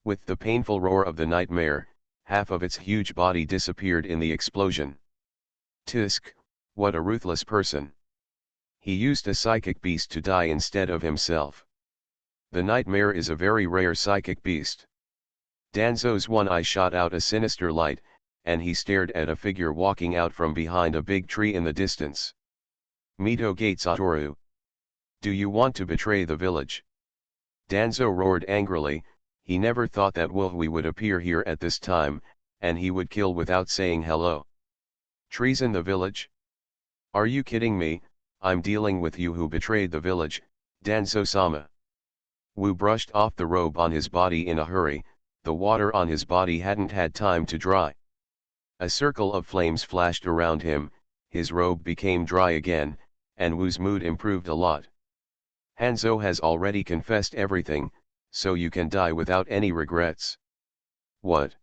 With the painful roar of the nightmare, half of its huge body disappeared in the explosion. Tisk, what a ruthless person. He used a psychic beast to die instead of himself. The nightmare is a very rare psychic beast. Danzo's one eye shot out a sinister light, and he stared at a figure walking out from behind a big tree in the distance. Mito Gate Satoru. Do you want to betray the village? Danzo roared angrily. He never thought that Wolfie would appear here at this time, and he would kill without saying hello. Treason the village? Are you kidding me? I'm dealing with you who betrayed the village, Danzo-sama. Wu brushed off the robe on his body in a hurry. The water on his body hadn't had time to dry. A circle of flames flashed around him, his robe became dry again, and Wu's mood improved a lot. Hanzo has already confessed everything, so you can die without any regrets. What?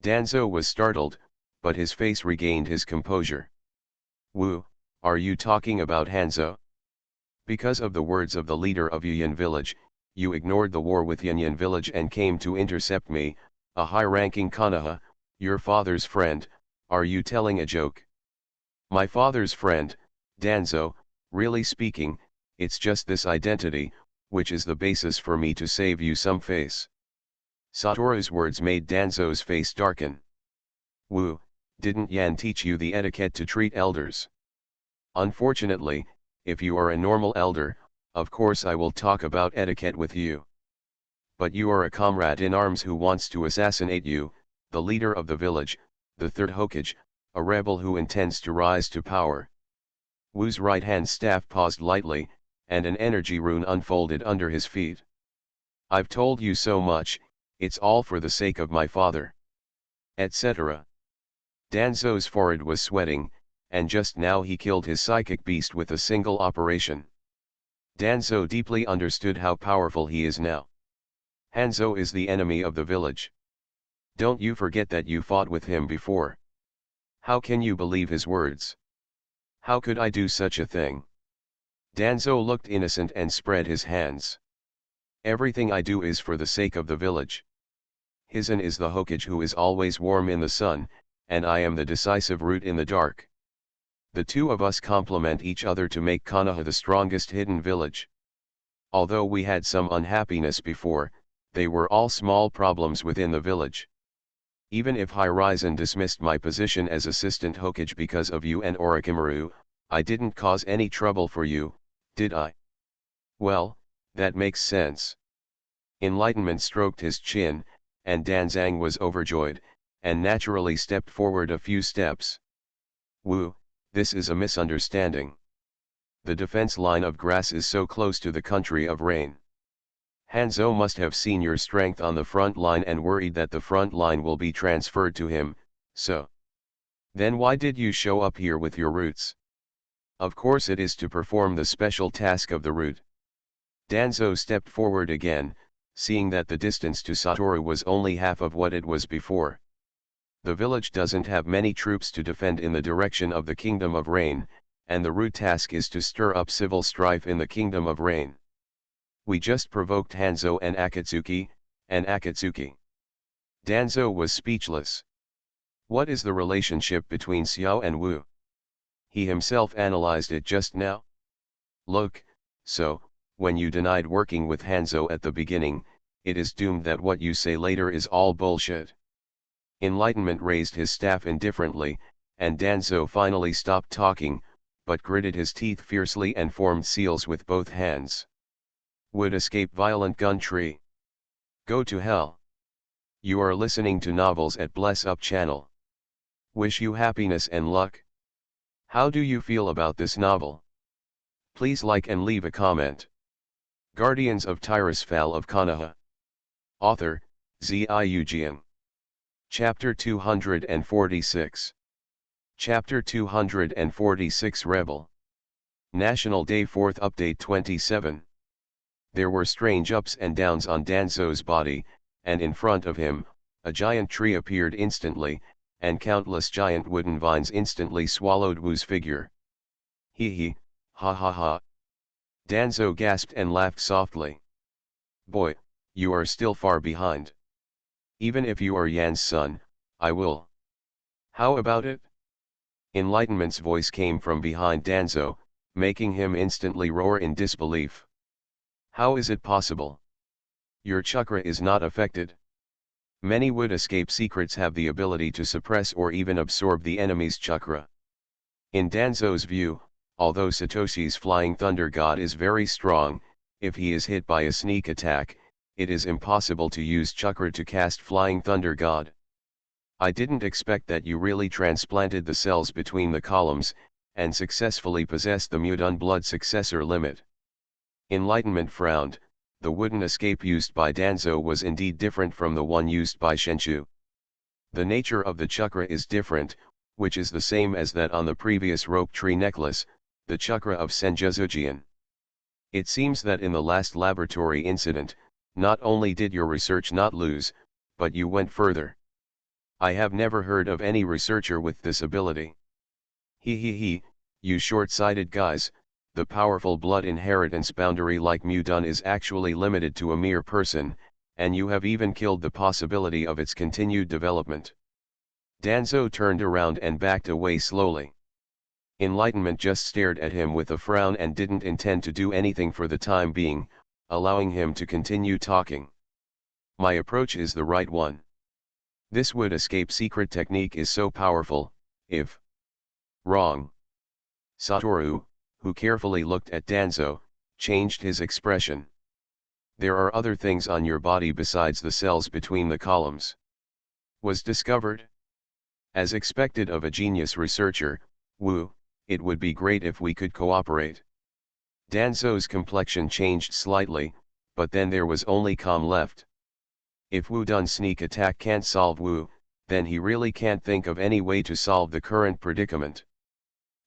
Danzo was startled, but his face regained his composure. Wu, are you talking about Hanzo? Because of the words of the leader of Yuyan village, you ignored the war with Yuyan village and came to intercept me, a high-ranking Konoha, your father's friend. Are you telling a joke? My father's friend, Danzo, really speaking, it's just this identity, which is the basis for me to save you some face. Satoru's words made Danzo's face darken. Wu, didn't Yan teach you the etiquette to treat elders? Unfortunately, if you are a normal elder, of course I will talk about etiquette with you. But you are a comrade in arms who wants to assassinate you, the leader of the village, the third Hokage, a rebel who intends to rise to power. Wu's right-hand staff paused lightly, and an energy rune unfolded under his feet. I've told you so much, it's all for the sake of my father. Etc. Danzo's forehead was sweating, and just now he killed his psychic beast with a single operation. Danzo deeply understood how powerful he is now. Hanzo is the enemy of the village. Don't you forget that you fought with him before. How can you believe his words? How could I do such a thing? Danzo looked innocent and spread his hands. Everything I do is for the sake of the village. Hizen is the Hokage who is always warm in the sun, and I am the decisive root in the dark. The two of us complement each other to make Konoha the strongest hidden village. Although we had some unhappiness before, they were all small problems within the village. Even if Hiruzen dismissed my position as assistant Hokage because of you and Orochimaru, I didn't cause any trouble for you, did I? Well, that makes sense. Enlightenment stroked his chin, and Danzang was overjoyed, and naturally stepped forward a few steps. Wu, this is a misunderstanding. The defense line of grass is so close to the country of rain. Hanzo must have seen your strength on the front line and worried that the front line will be transferred to him, so. Then why did you show up here with your roots? Of course it is to perform the special task of the root. Danzo stepped forward again, seeing that the distance to Satoru was only half of what it was before. The village doesn't have many troops to defend in the direction of the Kingdom of Rain, and the root task is to stir up civil strife in the Kingdom of Rain. We just provoked Hanzo and Akatsuki. Danzo was speechless. What is the relationship between Xiao and Wu? He himself analyzed it just now. Look, so, when you denied working with Hanzo at the beginning, it is doomed that what you say later is all bullshit. Enlightenment raised his staff indifferently, and Danzo finally stopped talking, but gritted his teeth fiercely and formed seals with both hands. Would escape violent gun tree. Go to hell. You are listening to novels at Bless Up channel. Wish you happiness and luck. How do you feel about this novel? Please like and leave a comment. Guardians of Tirisfal of Konoha. Author, Ziujian. Chapter 246. Chapter 246 Rebel. National Day 4th Update 27. There were strange ups and downs on Danzo's body, and in front of him, a giant tree appeared instantly, and countless giant wooden vines instantly swallowed Wu's figure. Hee, ha ha ha. Danzo gasped and laughed softly. Boy, you are still far behind. Even if you are Yan's son, I will. How about it? Enlightenment's voice came from behind Danzo, making him instantly roar in disbelief. How is it possible? Your chakra is not affected. Many wood escape secrets have the ability to suppress or even absorb the enemy's chakra. In Danzo's view, although Satoshi's Flying Thunder God is very strong, if he is hit by a sneak attack, it is impossible to use chakra to cast Flying Thunder God. I didn't expect that you really transplanted the cells between the columns, and successfully possessed the Mudun blood successor limit. Enlightenment frowned. The wooden escape used by Danzo was indeed different from the one used by Shenshu. The nature of the chakra is different, which is the same as that on the previous rope tree necklace, the chakra of Senjuzujian. It seems that in the last laboratory incident, not only did your research not lose, but you went further. I have never heard of any researcher with this ability. He, you short-sighted guys, the powerful blood inheritance boundary like Mudun is actually limited to a mere person, and you have even killed the possibility of its continued development. Danzo turned around and backed away slowly. Enlightenment just stared at him with a frown and didn't intend to do anything for the time being, allowing him to continue talking. My approach is the right one. This would escape secret technique is so powerful, if wrong. Satoru, who carefully looked at Danzo, changed his expression. There are other things on your body besides the cells between the columns. Was discovered? As expected of a genius researcher, Wu, it would be great if we could cooperate. Danzo's complexion changed slightly, but then there was only calm left. If Wudun's sneak attack can't solve Wu, then he really can't think of any way to solve the current predicament.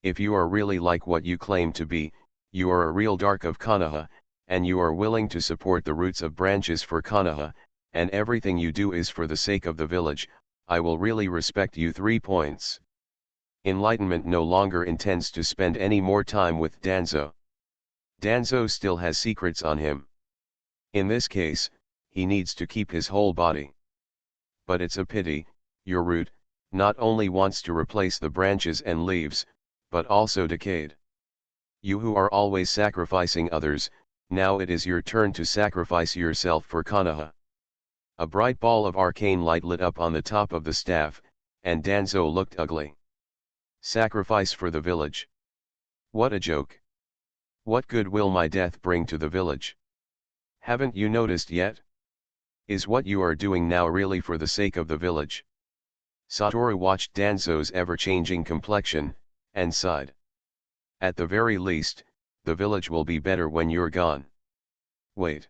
If you are really like what you claim to be, you are a real dark of Konoha, and you are willing to support the roots of branches for Konoha, and everything you do is for the sake of the village, I will really respect you. 3 points. Enlightenment no longer intends to spend any more time with Danzo. Danzo still has secrets on him. In this case, he needs to keep his whole body. But it's a pity, your root, not only wants to replace the branches and leaves, but also decayed. You who are always sacrificing others, now it is your turn to sacrifice yourself for Konoha. A bright ball of arcane light lit up on the top of the staff, and Danzo looked ugly. Sacrifice for the village. What a joke. What good will my death bring to the village? Haven't you noticed yet? Is what you are doing now really for the sake of the village? Satoru watched Danzo's ever-changing complexion, and sighed. At the very least, the village will be better when you're gone. Wait.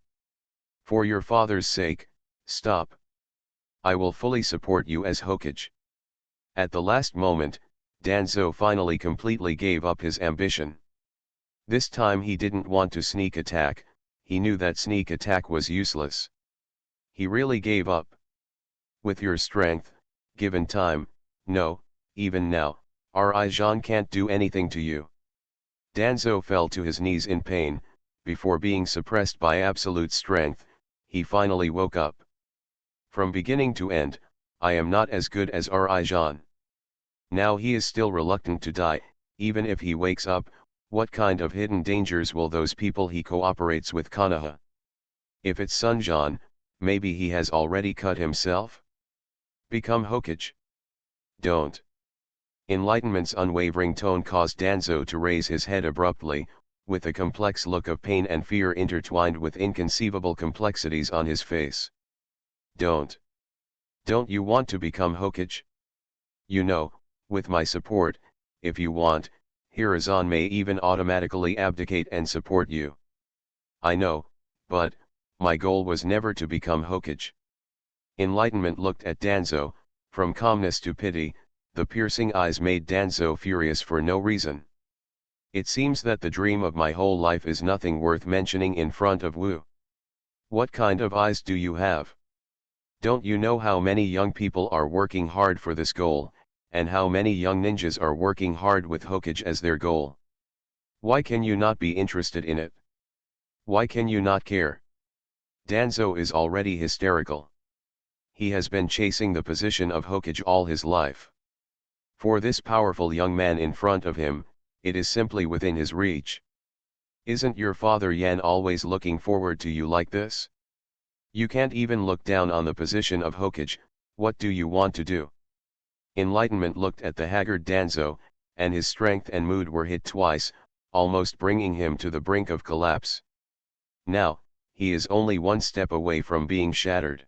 For your father's sake, stop. I will fully support you as Hokage. At the last moment, Danzo finally completely gave up his ambition. This time he didn't want to sneak attack, he knew that sneak attack was useless. He really gave up. With your strength, given time, no, even now, Righteous can't do anything to you. Danzo fell to his knees in pain. Before being suppressed by absolute strength, he finally woke up. From beginning to end, I am not as good as Righteous. Now he is still reluctant to die. Even if he wakes up, what kind of hidden dangers will those people he cooperates with Konoha? If it's Sunjan, maybe he has already cut himself? Become Hokage? Don't. Enlightenment's unwavering tone caused Danzo to raise his head abruptly, with a complex look of pain and fear intertwined with inconceivable complexities on his face. Don't. Don't you want to become Hokage? You know, with my support, if you want, Hiruzen may even automatically abdicate and support you. I know, but, my goal was never to become Hokage. Enlightenment looked at Danzo, from calmness to pity. The piercing eyes made Danzo furious for no reason. It seems that the dream of my whole life is nothing worth mentioning in front of Wu. What kind of eyes do you have? Don't you know how many young people are working hard for this goal, and how many young ninjas are working hard with Hokage as their goal? Why can you not be interested in it? Why can you not care? Danzo is already hysterical. He has been chasing the position of Hokage all his life. For this powerful young man in front of him, it is simply within his reach. Isn't your father Yan always looking forward to you like this? You can't even look down on the position of Hokage. What do you want to do? Enlightenment looked at the haggard Danzo, and his strength and mood were hit twice, almost bringing him to the brink of collapse. Now, he is only one step away from being shattered.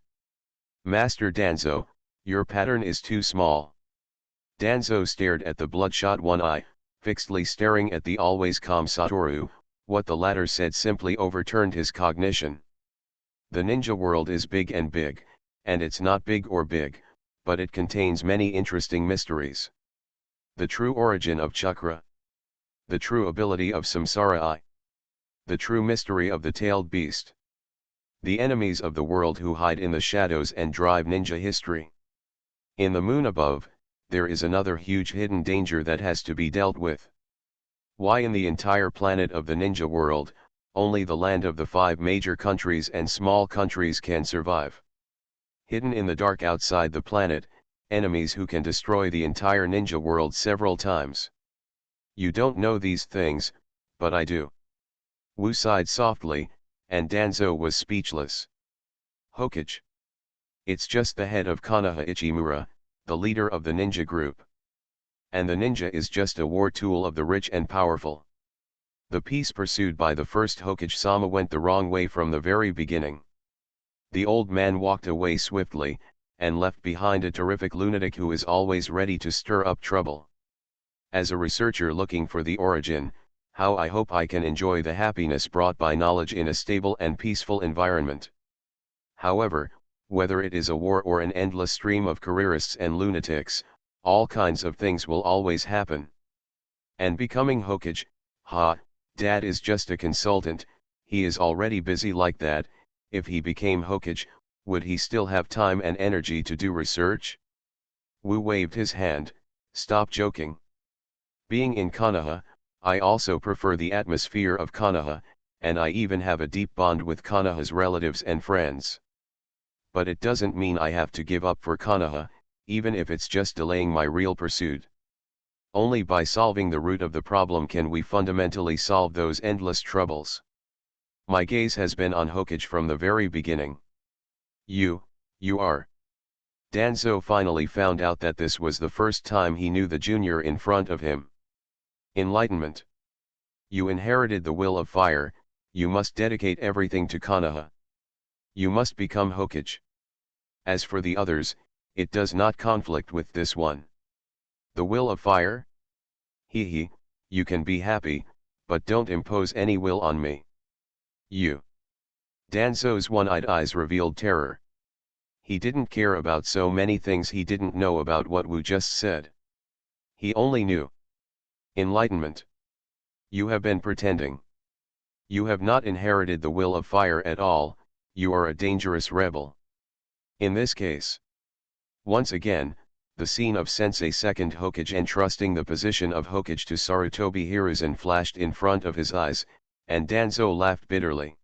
Master Danzo, your pattern is too small. Danzo stared at the bloodshot one eye, fixedly staring at the always calm Satoru. What the latter said simply overturned his cognition. The ninja world is big, and it's not big or big, but it contains many interesting mysteries. The true origin of chakra. The true ability of samsara eye. The true mystery of the tailed beast. The enemies of the world who hide in the shadows and drive ninja history. In the moon above, there is another huge hidden danger that has to be dealt with. Why in the entire planet of the ninja world, only the land of the 5 major countries and small countries can survive? Hidden in the dark outside the planet, enemies who can destroy the entire ninja world several times. You don't know these things, but I do. Wu sighed softly, and Danzo was speechless. Hokage. It's just the head of Konoha Ichimura, the leader of the ninja group. And the ninja is just a war tool of the rich and powerful. The peace pursued by the first Hokage-sama went the wrong way from the very beginning. The old man walked away swiftly, and left behind a terrific lunatic who is always ready to stir up trouble. As a researcher looking for the origin, how I hope I can enjoy the happiness brought by knowledge in a stable and peaceful environment. However, whether it is a war or an endless stream of careerists and lunatics, all kinds of things will always happen. And becoming Hokage, Dad is just a consultant, he is already busy like that. If he became Hokage, would he still have time and energy to do research? Wu waved his hand. Stop joking. Being in Konoha, I also prefer the atmosphere of Konoha, and I even have a deep bond with Konoha's relatives and friends. But it doesn't mean I have to give up for Konoha, even if it's just delaying my real pursuit. Only by solving the root of the problem can we fundamentally solve those endless troubles. My gaze has been on Hokage from the very beginning. You are. Danzo finally found out that this was the first time he knew the junior in front of him. Enlightenment. You inherited the will of fire, you must dedicate everything to Konoha. You must become Hokage. As for the others, it does not conflict with this one. The will of fire? You can be happy, but don't impose any will on me. You. Danzo's one-eyed eyes revealed terror. He didn't care about so many things he didn't know about what Wu just said. He only knew. Enlightenment. You have been pretending. You have not inherited the will of fire at all, you are a dangerous rebel. In this case. Once again, the scene of Sensei Second Hokage entrusting the position of Hokage to Sarutobi Hiruzen flashed in front of his eyes, and Danzo laughed bitterly.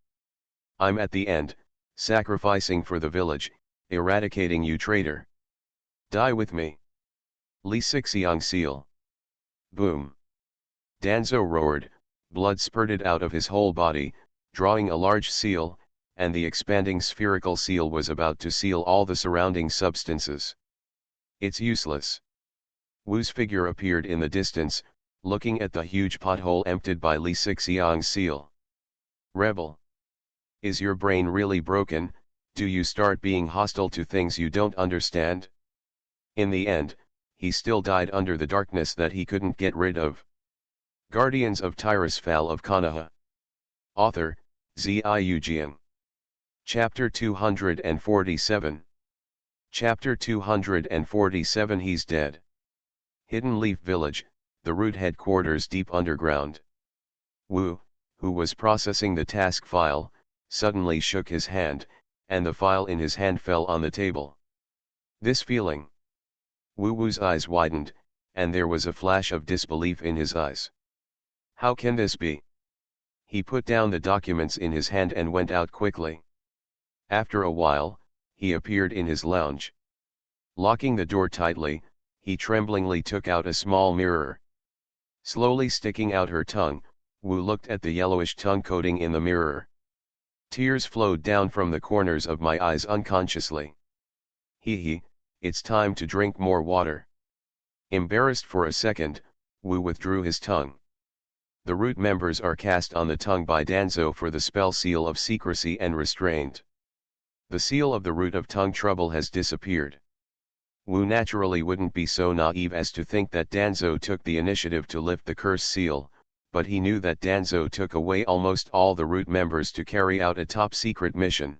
I'm at the end, sacrificing for the village, eradicating you traitor. Die with me. Li Sixiang seal. Boom. Danzo roared, blood spurted out of his whole body, drawing a large seal, and the expanding spherical seal was about to seal all the surrounding substances. It's useless. Wu's figure appeared in the distance, looking at the huge pothole emptied by Li Sixiang's seal. Rebel. Is your brain really broken? Do you start being hostile to things you don't understand? In the end, he still died under the darkness that he couldn't get rid of. Guardians of Tirisfal of Konoha. Author, Ziyu. Chapter 247. Chapter 247 He's dead. Hidden Leaf Village, the root headquarters deep underground. Wu, who was processing the task file, suddenly shook his hand, and the file in his hand fell on the table. This feeling. Wu Wu's eyes widened, and there was a flash of disbelief in his eyes. How can this be? He put down the documents in his hand and went out quickly. After a while, he appeared in his lounge. Locking the door tightly, he tremblingly took out a small mirror. Slowly sticking out her tongue, Wu looked at the yellowish tongue coating in the mirror. Tears flowed down from the corners of my eyes unconsciously. Hee, it's time to drink more water. Embarrassed for a second, Wu withdrew his tongue. The root members are cast on the tongue by Danzo for the spell seal of secrecy and restraint. The seal of the root of tongue trouble has disappeared. Wu naturally wouldn't be so naive as to think that Danzo took the initiative to lift the curse seal, but he knew that Danzo took away almost all the root members to carry out a top-secret mission.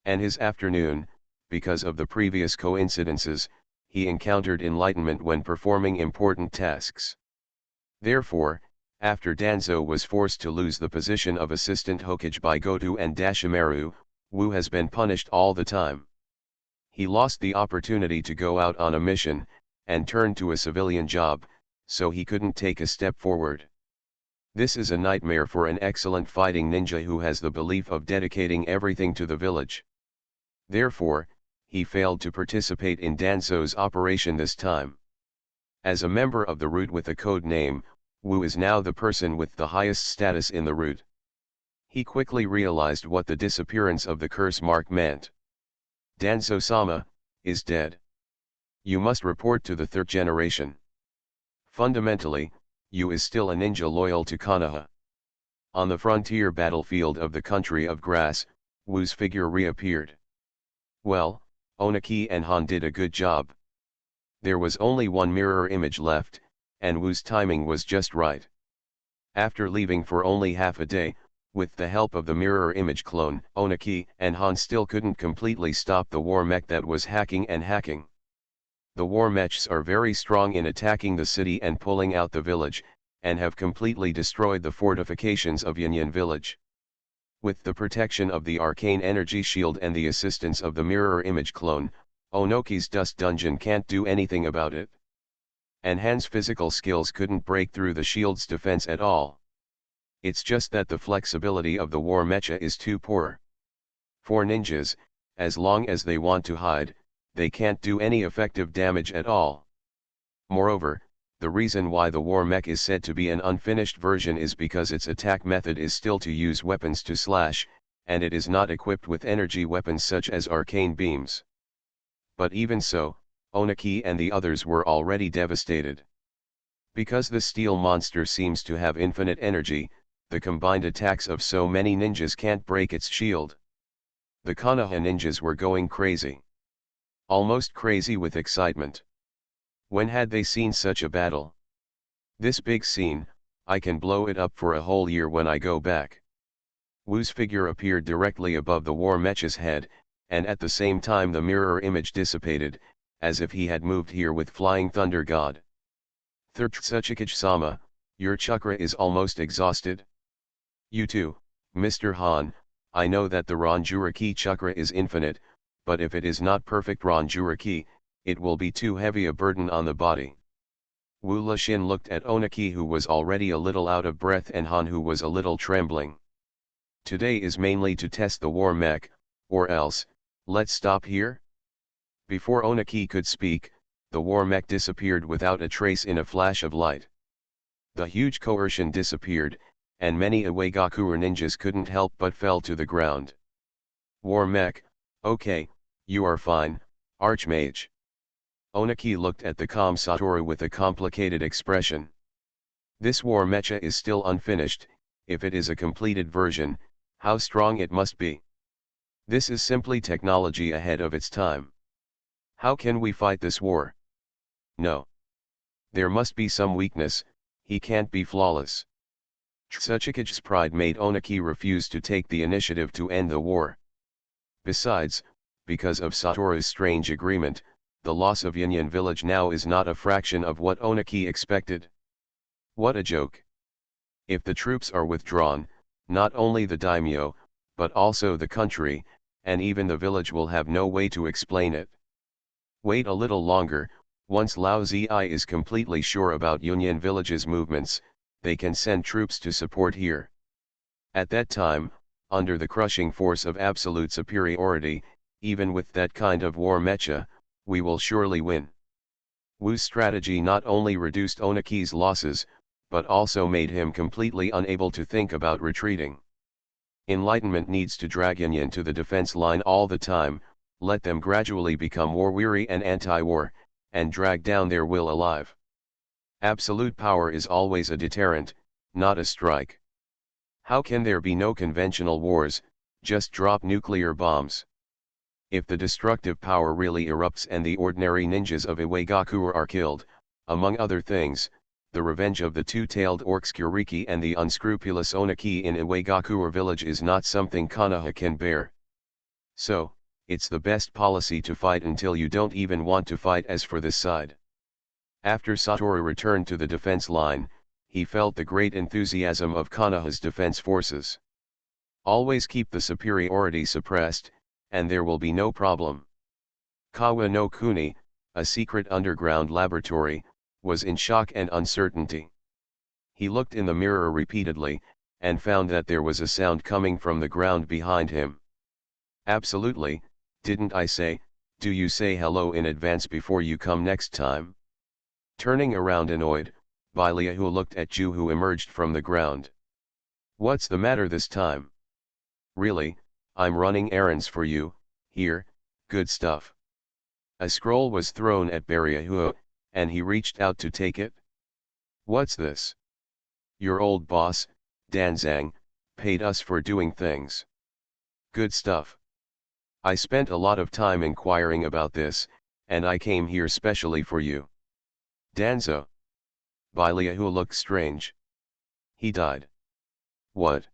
And his afternoon, because of the previous coincidences, he encountered enlightenment when performing important tasks. Therefore, after Danzo was forced to lose the position of assistant Hokage by Goto and Dashimaru, Wu has been punished all the time. He lost the opportunity to go out on a mission, and turned to a civilian job, so he couldn't take a step forward. This is a nightmare for an excellent fighting ninja who has the belief of dedicating everything to the village. Therefore, he failed to participate in Danzo's operation this time. As a member of the root with a code name, Wu is now the person with the highest status in the root. He quickly realized what the disappearance of the curse mark meant. Danzo-sama is dead. You must report to the third generation. Fundamentally, Yu is still a ninja loyal to Konoha. On the frontier battlefield of the country of grass, Wu's figure reappeared. Well, Onaki and Han did a good job. There was only one mirror image left, and Wu's timing was just right. After leaving for only half a day, with the help of the mirror image clone, Onaki and Han still couldn't completely stop the war mech that was hacking and hacking. The war mechs are very strong in attacking the city and pulling out the village, and have completely destroyed the fortifications of Yanyan village. With the protection of the arcane energy shield and the assistance of the mirror image clone, Onoki's dust dungeon can't do anything about it. And Han's physical skills couldn't break through the shield's defense at all. It's just that the flexibility of the war mecha is too poor. For ninjas, as long as they want to hide, they can't do any effective damage at all. Moreover, the reason why the war mech is said to be an unfinished version is because its attack method is still to use weapons to slash, and it is not equipped with energy weapons such as arcane beams. But even so, Onaki and the others were already devastated. Because the steel monster seems to have infinite energy, the combined attacks of so many ninjas can't break its shield. The Konoha ninjas were going crazy. Almost crazy with excitement. When had they seen such a battle? This big scene, I can blow it up for a whole year when I go back. Wu's figure appeared directly above the war mecha's head, and at the same time the mirror image dissipated, as if he had moved here with flying thunder god. Tsuchikage-sama, your chakra is almost exhausted? You too, Mr. Han, I know that the Ranjuriki chakra is infinite, but if it is not perfect Ranjuriki, it will be too heavy a burden on the body. Wu Lashin looked at Onaki who was already a little out of breath and Han who was a little trembling. Today is mainly to test the war mech, or else, let's stop here? Before Onaki could speak, the war mech disappeared without a trace in a flash of light. The huge coercion disappeared, and many Iwagakure ninjas couldn't help but fell to the ground. War mech, okay, you are fine, Archmage. Onaki looked at the calm Satoru with a complicated expression. This war mecha is still unfinished. If it is a completed version, how strong it must be. This is simply technology ahead of its time. How can we fight this war? No. There must be some weakness, he can't be flawless. Tsuchikage's pride made Onaki refuse to take the initiative to end the war. Besides, because of Satoru's strange agreement, the loss of Yanyan village now is not a fraction of what Onaki expected. What a joke. If the troops are withdrawn, not only the daimyo, but also the country, and even the village will have no way to explain it. Wait a little longer. Once Lao Zi is completely sure about Yunyan village's movements, they can send troops to support here. At that time, under the crushing force of absolute superiority, even with that kind of war mecha, we will surely win. Wu's strategy not only reduced Onaki's losses, but also made him completely unable to think about retreating. Enlightenment needs to drag Yunyan to the defense line all the time, let them gradually become war-weary and anti-war, and drag down their will alive. Absolute power is always a deterrent, not a strike. How can there be no conventional wars? Just drop nuclear bombs. If the destructive power really erupts and the ordinary ninjas of Iwagakure are killed, among other things, the revenge of the two-tailed orcs Kuriki and the unscrupulous Onaki in Iwagakure village is not something Konoha can bear. So, it's the best policy to fight until you don't even want to fight. As for this side, after Satoru returned to the defense line, he felt the great enthusiasm of Konoha's defense forces. Always keep the superiority suppressed, and there will be no problem. Kawa no Kuni, a secret underground laboratory, was in shock and uncertainty. He looked in the mirror repeatedly, and found that there was a sound coming from the ground behind him. Absolutely, didn't I say, do you say hello in advance before you come next time? Turning around annoyed, Baileahu looked at Ju, who emerged from the ground. What's the matter this time? Really, I'm running errands for you. Here, good stuff. A scroll was thrown at Baileahu, and he reached out to take it. What's this? Your old boss, Danzang, paid us for doing things. Good stuff. I spent a lot of time inquiring about this, and I came here specially for you. Danzo. Baileahu looked strange. He died. What?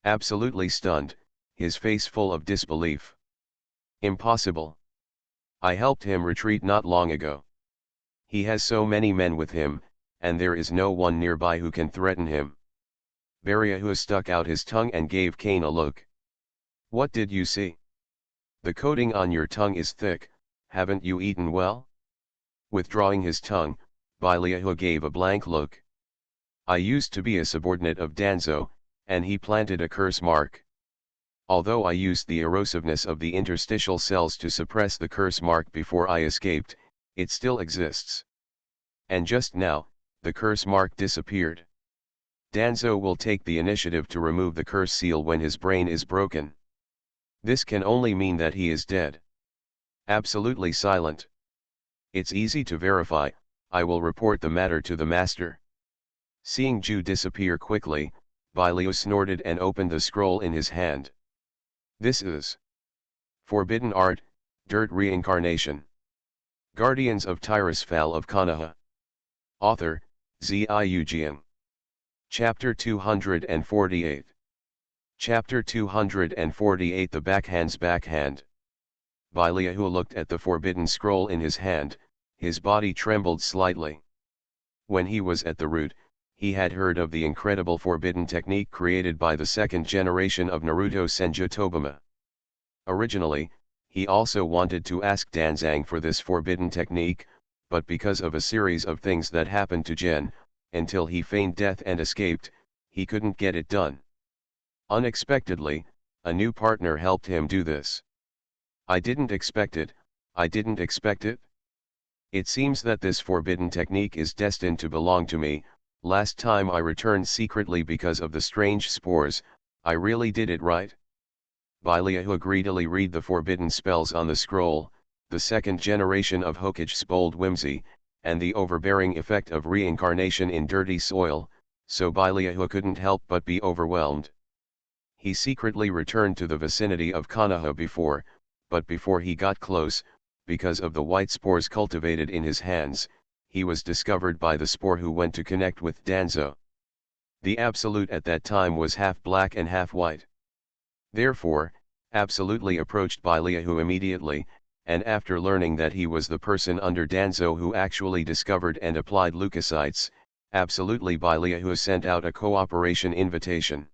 Absolutely stunned, his face full of disbelief. Impossible. I helped him retreat not long ago. He has so many men with him, and there is no one nearby who can threaten him. Baileahu stuck out his tongue and gave Kane a look. What did you see? The coating on your tongue is thick, haven't you eaten well? Withdrawing his tongue, Baileahu gave a blank look. I used to be a subordinate of Danzo, and he planted a curse mark. Although I used the erosiveness of the interstitial cells to suppress the curse mark before I escaped, it still exists. And just now, the curse mark disappeared. Danzo will take the initiative to remove the curse seal when his brain is broken. This can only mean that he is dead. Absolutely silent. It's easy to verify, I will report the matter to the master. Seeing Ju disappear quickly, Baileahu snorted and opened the scroll in his hand. This is Forbidden Art, Dirt Reincarnation. Guardians of Tirisfal of Konoha. Author, Ziujian. Chapter 248. Chapter 248. The Backhand's Backhand. Baileahu looked at the forbidden scroll in his hand, his body trembled slightly. When he was at the root, he had heard of the incredible forbidden technique created by the second generation of Naruto Senju Tobima. Originally, he also wanted to ask Danzang for this forbidden technique, but because of a series of things that happened to Gen, until he feigned death and escaped, he couldn't get it done. Unexpectedly, a new partner helped him do this. I didn't expect it, I didn't expect it. It seems that this forbidden technique is destined to belong to me. Last time I returned secretly because of the strange spores, I really did it right. Baileahu greedily read the forbidden spells on the scroll, the second generation of Hokage's bold whimsy, and the overbearing effect of reincarnation in dirty soil, so Baileahu couldn't help but be overwhelmed. He secretly returned to the vicinity of Konoha but before he got close, because of the white spores cultivated in his hands, he was discovered by the spore who went to connect with Danzo. The Absolute at that time was half black and half white. Therefore, Absolutely approached Baileahu immediately, and after learning that he was the person under Danzo who actually discovered and applied leukocytes, Absolutely Baileahu sent out a cooperation invitation.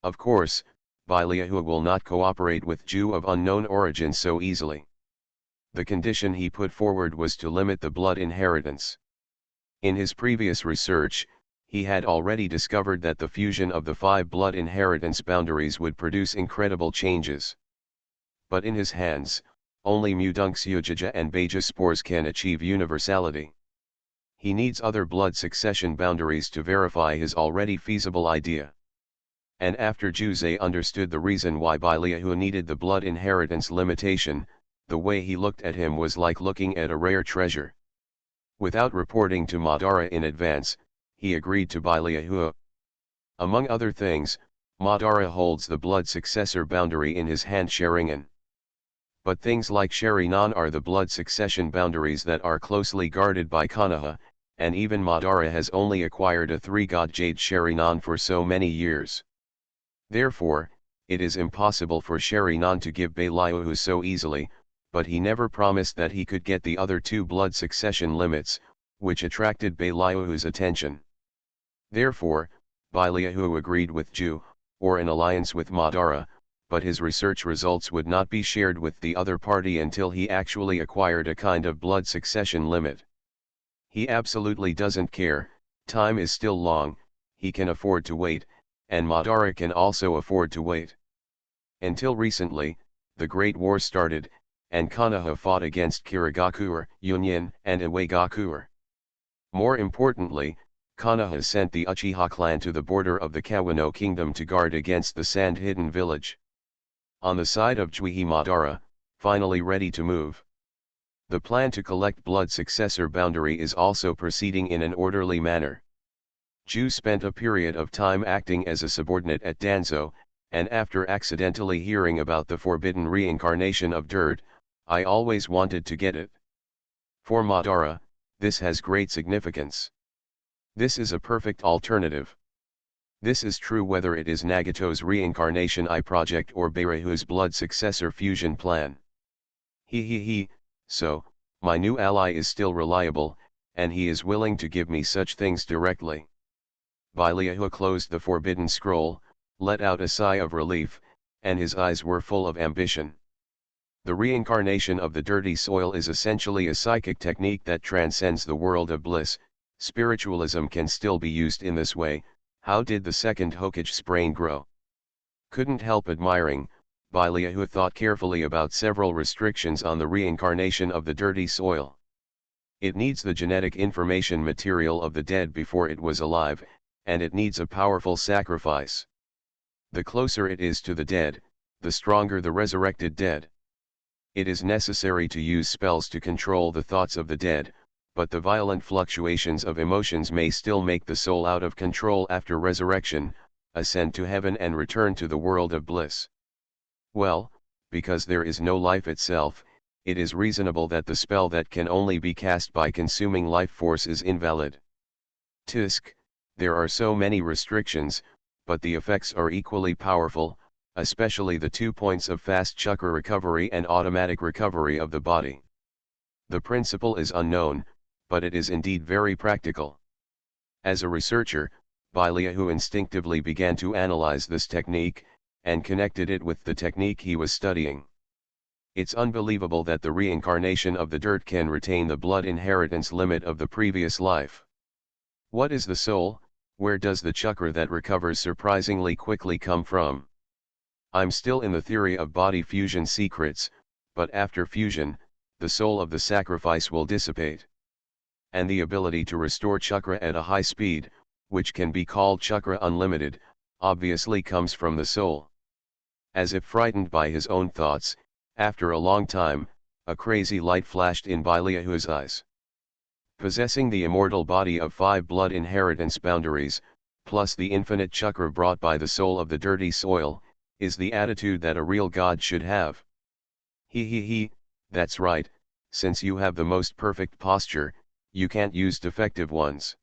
Of course, Baliahua will not cooperate with Jew of unknown origin so easily. The condition he put forward was to limit the blood inheritance. In his previous research, he had already discovered that the fusion of the 5 blood inheritance boundaries would produce incredible changes. But in his hands, only Mudunxujaja and Beja spores can achieve universality. He needs other blood succession boundaries to verify his already feasible idea. And after Juzei understood the reason why Baliahua needed the blood inheritance limitation, the way he looked at him was like looking at a rare treasure. Without reporting to Madara in advance, he agreed to Baliahua. Among other things, Madara holds the blood successor boundary in his hand Sharingan. But things like Sharingan are the blood succession boundaries that are closely guarded by Konoha, and even Madara has only acquired a 3-god Jade Sharingan for so many years. Therefore, it is impossible for Sharingan to give Baliahua so easily, but he never promised that he could get the other 2 blood succession limits, which attracted Baliahua's attention. Therefore, Baliahua agreed with Ju, or an alliance with Madara, but his research results would not be shared with the other party until he actually acquired a kind of blood succession limit. He absolutely doesn't care, time is still long, he can afford to wait, and Madara can also afford to wait. Until recently, the Great War started, and Konoha fought against Kirigakure, Union, and Iwagakure. More importantly, Konoha sent the Uchiha clan to the border of the Kawano kingdom to guard against the sand-hidden village. On the side of Juihi Madara, finally ready to move. The plan to collect blood successor boundary is also proceeding in an orderly manner. Ju spent a period of time acting as a subordinate at Danzo, and after accidentally hearing about the forbidden reincarnation of dirt, I always wanted to get it. For Madara, this has great significance. This is a perfect alternative. This is true whether it is Nagato's reincarnation I project or Beirehu's blood successor fusion plan. So, my new ally is still reliable, and he is willing to give me such things directly. Baliahua closed the forbidden scroll, let out a sigh of relief, and his eyes were full of ambition. The reincarnation of the dirty soil is essentially a psychic technique that transcends the world of bliss. Spiritualism can still be used in this way. How did the second Hokage's brain grow? Couldn't help admiring, Baliahua thought carefully about several restrictions on the reincarnation of the dirty soil. It needs the genetic information material of the dead before it was alive, and it needs a powerful sacrifice. The closer it is to the dead, the stronger the resurrected dead. It is necessary to use spells to control the thoughts of the dead, but the violent fluctuations of emotions may still make the soul out of control after resurrection, ascend to heaven and return to the world of bliss. Well, because there is no life itself, it is reasonable that the spell that can only be cast by consuming life force is invalid. Tisk, there are so many restrictions, but the effects are equally powerful, especially the 2 points of fast chakra recovery and automatic recovery of the body. The principle is unknown, but it is indeed very practical. As a researcher, Baliahua instinctively began to analyze this technique, and connected it with the technique he was studying. It's unbelievable that the reincarnation of the dirt can retain the blood inheritance limit of the previous life. What is the soul? Where does the chakra that recovers surprisingly quickly come from? I'm still in the theory of body fusion secrets, but after fusion, the soul of the sacrifice will dissipate. And the ability to restore chakra at a high speed, which can be called chakra unlimited, obviously comes from the soul. As if frightened by his own thoughts, after a long time, a crazy light flashed in Baliahua's eyes. Possessing the immortal body of 5 blood inheritance boundaries, plus the infinite chakra brought by the soul of the dirty soil, is the attitude that a real god should have. That's right, since you have the most perfect posture, you can't use defective ones.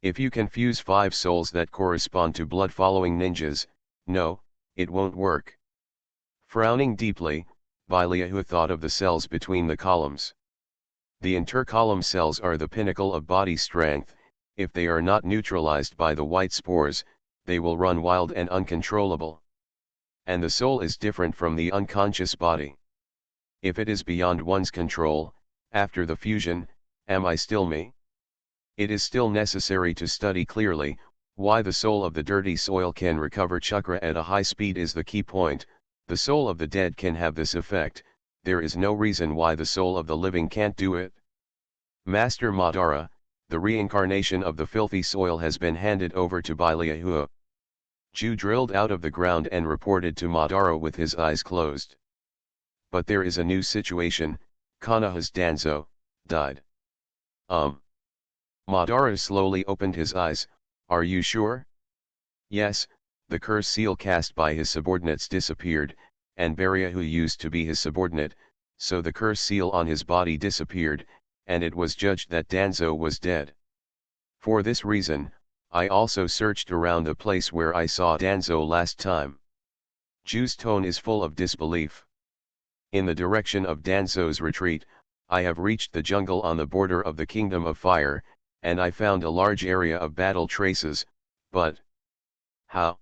If you can fuse 5 souls that correspond to blood-following ninjas, no, it won't work. Frowning deeply, Baliahua thought of the cells between the columns. The intercolumn cells are the pinnacle of body strength. If they are not neutralized by the white spores, they will run wild and uncontrollable. and the soul is different from the unconscious body. If it is beyond one's control, after the fusion, am I still me? It is still necessary to study clearly. Why the soul of the dirty soil can recover chakra at a high speed is the key point. The soul of the dead can have this effect. There is no reason why the soul of the living can't do it. Master Madara, the reincarnation of the filthy soil has been handed over to Baliahua. Ju drilled out of the ground and reported to Madara with his eyes closed. But there is a new situation. Konoha's Danzo died. Madara slowly opened his eyes. Are you sure? Yes, the curse seal cast by his subordinates disappeared, and Beria, who used to be his subordinate, so the curse seal on his body disappeared, and it was judged that Danzo was dead. For this reason, I also searched around the place where I saw Danzo last time. Ju's tone is full of disbelief. In the direction of Danzo's retreat, I have reached the jungle on the border of the Kingdom of Fire, and I found a large area of battle traces, but how?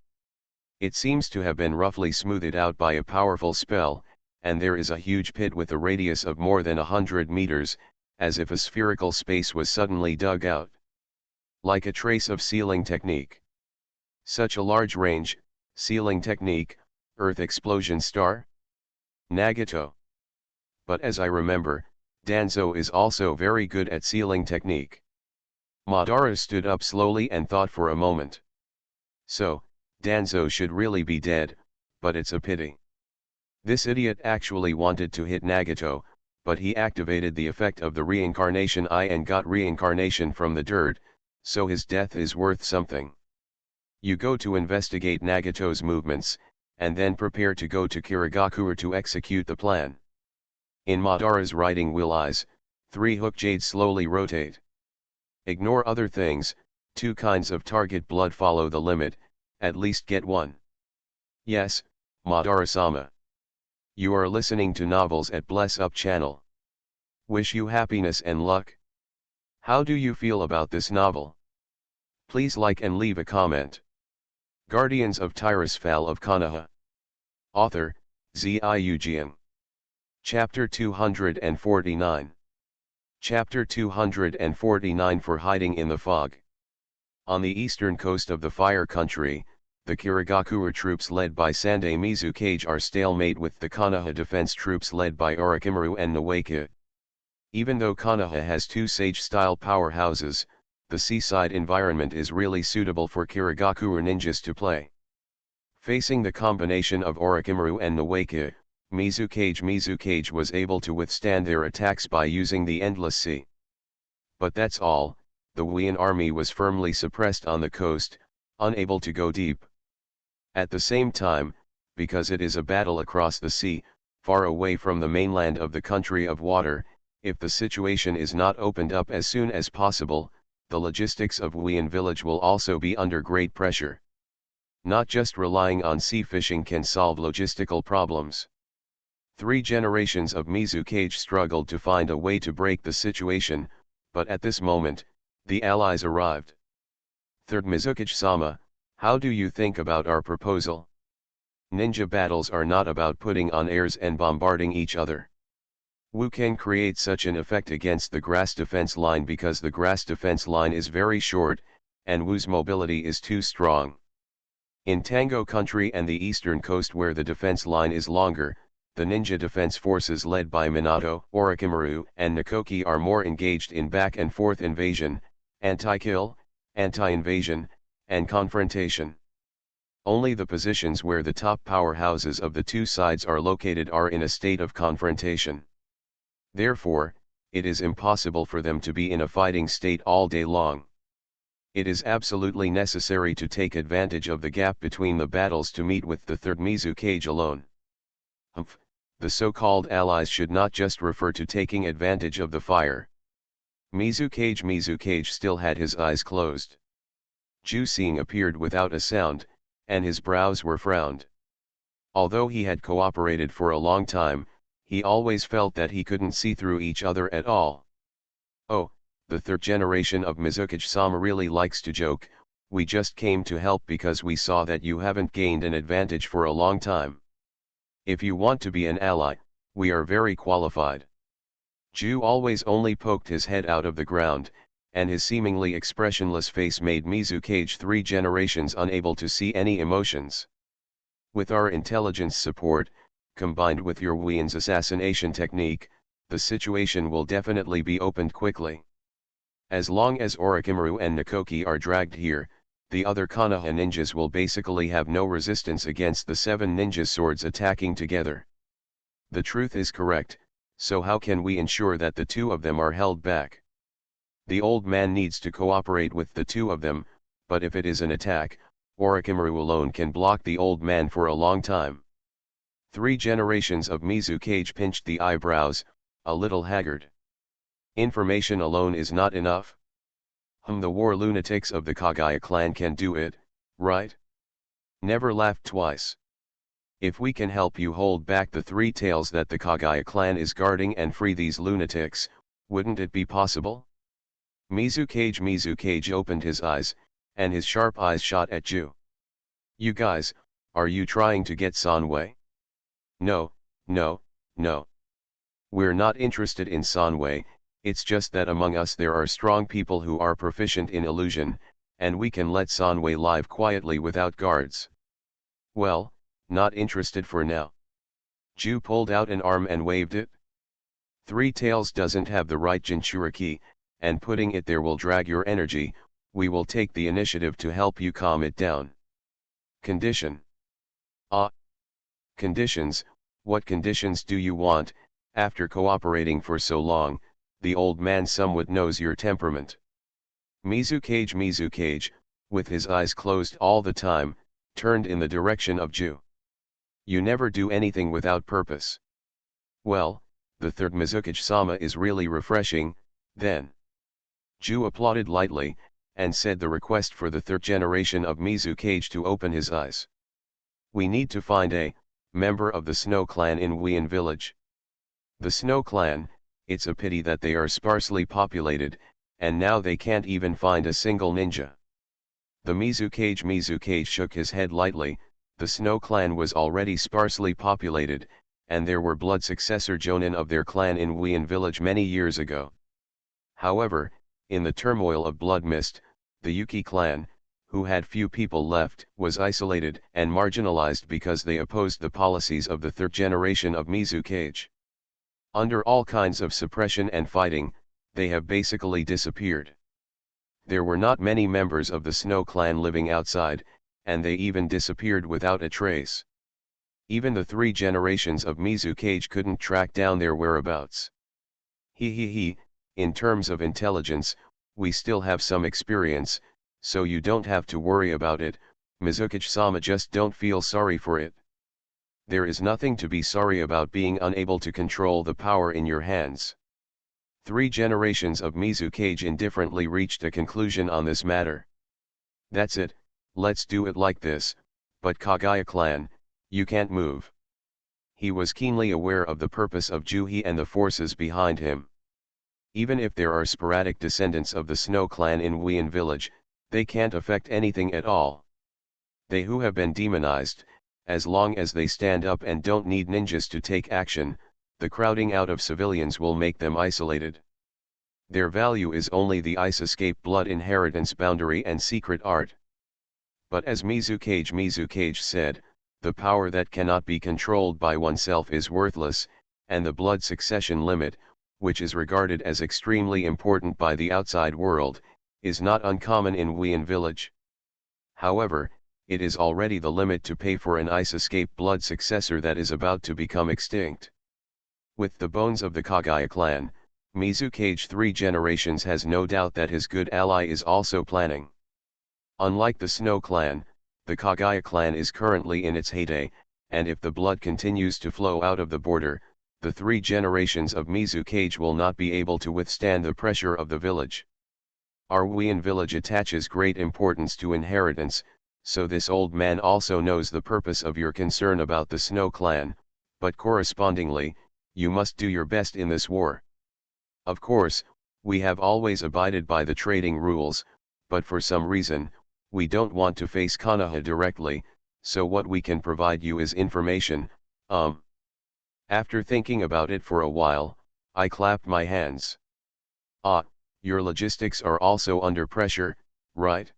It seems to have been roughly smoothed out by a powerful spell, and there is a huge pit with a radius of more than 100 meters, as if a spherical space was suddenly dug out. Like a trace of sealing technique. Such a large range, sealing technique, Earth explosion star? Nagato. But as I remember, Danzo is also very good at sealing technique. Madara stood up slowly and thought for a moment. So, Danzo should really be dead, but it's a pity. This idiot actually wanted to hit Nagato, but he activated the effect of the reincarnation eye and got reincarnation from the dirt, so his death is worth something. You go to investigate Nagato's movements, and then prepare to go to Kirigakura to execute the plan. In Madara's writing will eyes, 3 hook jades slowly rotate. Ignore other things, 2 kinds of target blood follow the limit, at least get 1. Yes, Madara-sama. You are listening to novels at Bless Up channel. Wish you happiness and luck. How do you feel about this novel? Please like and leave a comment. Guardians of Tirisfal of Konoha. Author, Ziujian. Chapter 249. Chapter 249 For Hiding in the Fog. On the eastern coast of the Fire Country, the Kirigakura troops led by Sandai Mizukage are stalemate with the Konoha defense troops led by Orochimaru and Nawaki. Even though Konoha has 2 sage-style powerhouses, the seaside environment is really suitable for Kirigakura ninjas to play. Facing the combination of Orochimaru and Nawaki, Mizukage was able to withstand their attacks by using the Endless Sea. But that's all. The Wuian army was firmly suppressed on the coast, unable to go deep. At the same time, because it is a battle across the sea, far away from the mainland of the country of water, if the situation is not opened up as soon as possible, the logistics of Wuian village will also be under great pressure. Not just relying on sea fishing can solve logistical problems. 3 generations of Mizukage struggled to find a way to break the situation, but at this moment, the allies arrived. Third Mizukage-sama, how do you think about our proposal? Ninja battles are not about putting on airs and bombarding each other. Wu can create such an effect against the grass defense line because the grass defense line is very short, and Wu's mobility is too strong. In Tango country and the eastern coast where the defense line is longer, the ninja defense forces led by Minato, Orochimaru, and Nakoki are more engaged in back and forth invasion, anti-kill, anti-invasion, and confrontation. Only the positions where the top powerhouses of the 2 sides are located are in a state of confrontation. Therefore, it is impossible for them to be in a fighting state all day long. It is absolutely necessary to take advantage of the gap between the battles to meet with the third Mizukage alone. The so-called allies should not just refer to taking advantage of the fire. Mizukage still had his eyes closed. Jusing appeared without a sound, and his brows were frowned. Although he had cooperated for a long time, he always felt that he couldn't see through each other at all. Oh, the third generation of Mizukage-sama really likes to joke. we just came to help because we saw that you haven't gained an advantage for a long time. If you want to be an ally, we are very qualified. Ju always only poked his head out of the ground, and his seemingly expressionless face made Mizukage 3 generations unable to see any emotions. With our intelligence support, combined with your Wien's assassination technique, the situation will definitely be opened quickly. As long as Orochimaru and Nakoki are dragged here, the other Konoha ninjas will basically have no resistance against the 7 ninja swords attacking together. The truth is correct, so how can we ensure that the 2 of them are held back? The old man needs to cooperate with the 2 of them, but if it is an attack, Orochimaru alone can block the old man for a long time. 3 generations of Mizukage pinched the eyebrows, a little haggard. Information alone is not enough. The war lunatics of the Kagaya clan can do it, right? Never laughed twice. If we can help you hold back the 3 tails that the Kagaya clan is guarding and free these lunatics, wouldn't it be possible? Mizukage opened his eyes, and his sharp eyes shot at Ju. You guys, are you trying to get Sanwei? No, no, no. We're not interested in Sanwei. It's just that among us there are strong people who are proficient in illusion, and we can let Sanwei live quietly without guards. Well, not interested for now. Ju pulled out an arm and waved it. 3 Tails doesn't have the right Jinchuriki, and putting it there will drag your energy. We will take the initiative to help you calm it down. Condition. Conditions, what conditions do you want? After cooperating for so long, the old man somewhat knows your temperament. Mizukage, with his eyes closed all the time, turned in the direction of Ju. You never do anything without purpose. Well, the 3rd Mizukage-sama is really refreshing, then. Ju applauded lightly, and said the request for the 3rd generation of Mizukage to open his eyes. We need to find a member of the Snow Clan in Wien village. The Snow Clan, it's a pity that they are sparsely populated, and now they can't even find a single ninja. The Mizukage shook his head lightly. The Snow Clan was already sparsely populated, and there were blood successor jonin of their clan in Wien village many years ago. However, in the turmoil of Blood Mist, the Yuki clan, who had few people left, was isolated and marginalized because they opposed the policies of the 3rd generation of Mizukage. Under all kinds of suppression and fighting, they have basically disappeared. There were not many members of the Snow Clan living outside, and they even disappeared without a trace. Even the 3 generations of Mizukage couldn't track down their whereabouts. In terms of intelligence, we still have some experience, so you don't have to worry about it, Mizukage-sama, just don't feel sorry for it. There is nothing to be sorry about being unable to control the power in your hands. 3 generations of Mizukage indifferently reached a conclusion on this matter. That's it, let's do it like this, but Kagaya clan, you can't move. He was keenly aware of the purpose of Juhi and the forces behind him. Even if there are sporadic descendants of the Snow Clan in Wien village, they can't affect anything at all. They who have been demonized, as long as they stand up and don't need ninjas to take action, the crowding out of civilians will make them isolated. Their value is only the ice escape blood inheritance boundary and secret art. But as Mizukage said, the power that cannot be controlled by oneself is worthless, and the blood succession limit, which is regarded as extremely important by the outside world, is not uncommon in Wien village. However, it is already the limit to pay for an ice escape blood successor that is about to become extinct. With the bones of the Kagaya clan, Mizukage 3 generations has no doubt that his good ally is also planning. Unlike the Snow Clan, the Kagaya clan is currently in its heyday, and if the blood continues to flow out of the border, the 3 generations of Mizukage will not be able to withstand the pressure of the village. Our Wien village attaches great importance to inheritance, so this old man also knows the purpose of your concern about the Snow Clan, but correspondingly, you must do your best in this war. Of course, we have always abided by the trading rules, but for some reason, we don't want to face Konoha directly, so what we can provide you is information. After thinking about it for a while, I clapped my hands. Ah, your logistics are also under pressure, right?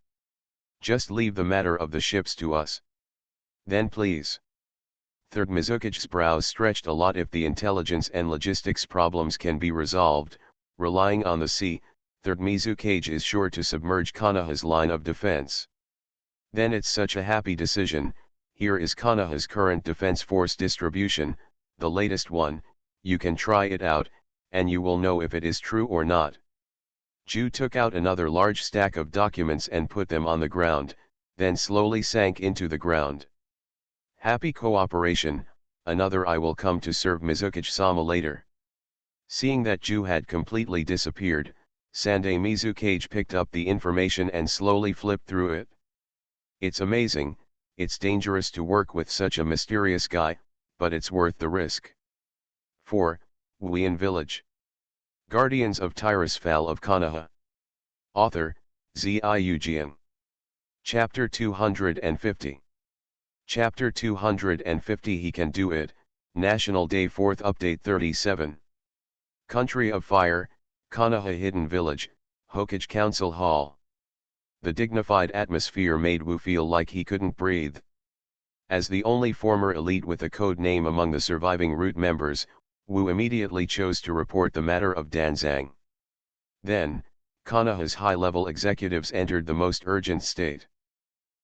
Just leave the matter of the ships to us. Then please. Third Mizuki's brows stretched a lot. If the intelligence and logistics problems can be resolved, relying on the sea, Third Mizuki is sure to submerge Konoha's line of defense. Then it's such a happy decision. Here is Konoha's current defense force distribution, the latest one. You can try it out, and you will know if it is true or not. Ju took out another large stack of documents and put them on the ground, then slowly sank into the ground. Happy cooperation. Another I will come to serve Mizuki-sama later. Seeing that Ju had completely disappeared, Sandai Mizuki picked up the information and slowly flipped through it. It's amazing, it's dangerous to work with such a mysterious guy, but it's worth the risk. 4. Wuian Village. Guardians of Tirisfal of Konoha. Author, Ziyu. Chapter 250. Chapter 250 He Can Do It, National Day 4th Update 37. Country of Fire, Konoha Hidden Village, Hokage Council Hall. The dignified atmosphere made Wu feel like he couldn't breathe. As the only former elite with a code name among the surviving root members, Wu immediately chose to report the matter of Danzang. Then, Konoha's high-level executives entered the most urgent state.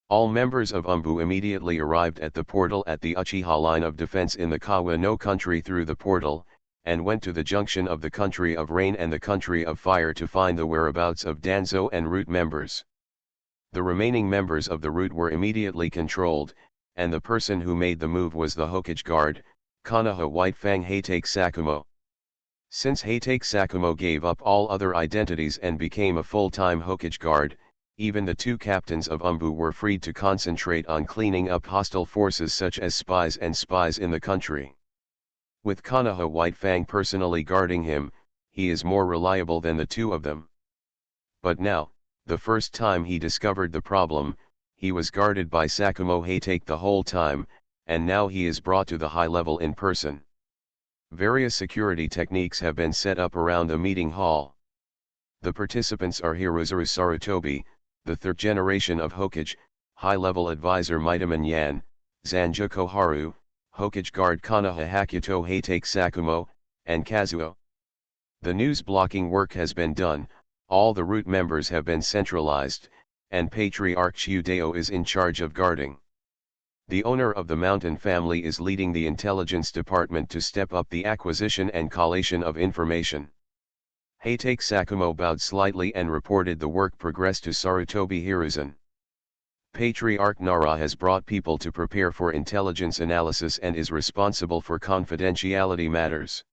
All members of Umbu immediately arrived at the portal at the Uchiha line of defense in the Kawa no country through the portal, and went to the junction of the country of rain and the country of fire to find the whereabouts of Danzo and root members. The remaining members of the root were immediately controlled, and the person who made the move was the Hokage guard, Konoha White Fang Hatake Sakumo. Since Hatake Sakumo gave up all other identities and became a full-time Hokage guard, even the two captains of Umbu were freed to concentrate on cleaning up hostile forces such as spies in the country. With Konoha White Fang personally guarding him, he is more reliable than the two of them. But now, the first time he discovered the problem, he was guarded by Sakumo Hatake the whole time, and now he is brought to the high level in person. Various security techniques have been set up around the meeting hall. The participants are Hirozuru Sarutobi, the third generation of Hokage, high-level advisor Mitaman Yan, Zanjo Koharu, Hokage guard Konoha Hakuto Hatake Sakumo, and Kazuo. The news blocking work has been done, all the root members have been centralized, and Patriarch Chiudeo is in charge of guarding. The owner of the mountain family is leading the intelligence department to step up the acquisition and collation of information. Hatake Sakumo bowed slightly and reported the work progress to Sarutobi Hiruzen. Patriarch Nara has brought people to prepare for intelligence analysis and is responsible for confidentiality matters.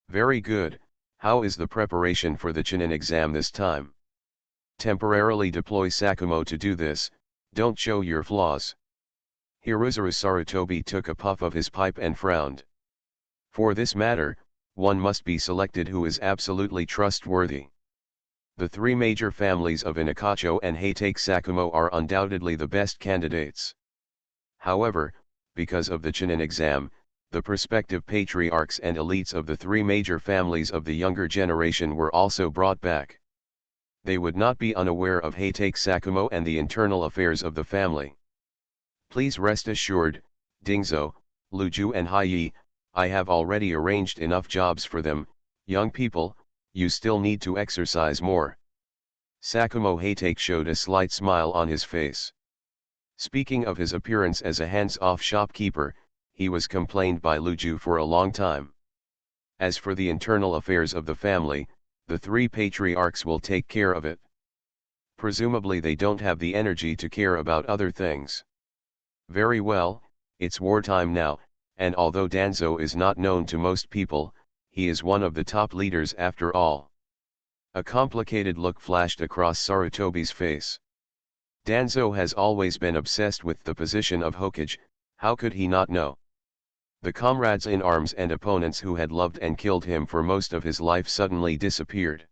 Very good. How is the preparation for the Chunin exam this time? Temporarily deploy Sakumo to do this, don't show your flaws. Hirozuru Sarutobi took a puff of his pipe and frowned. For this matter, one must be selected who is absolutely trustworthy. The three major families of Inakacho and Hatake Sakumo are undoubtedly the best candidates. However, because of the Chunin exam, the prospective patriarchs and elites of the three major families of the younger generation were also brought back. They would not be unaware of Hatake Sakumo and the internal affairs of the family. Please rest assured, Dingzo, Luju and Haiyi, I have already arranged enough jobs for them. Young people, you still need to exercise more. Sakumo Hatake showed a slight smile on his face. Speaking of his appearance as a hands-off shopkeeper, he was complained by Luju for a long time. As for the internal affairs of the family, the three patriarchs will take care of it. Presumably they don't have the energy to care about other things. Very well, it's wartime now, and although Danzo is not known to most people, he is one of the top leaders after all. A complicated look flashed across Sarutobi's face. Danzo has always been obsessed with the position of Hokage, how could he not know? The comrades in arms and opponents who had loved and killed him for most of his life suddenly disappeared.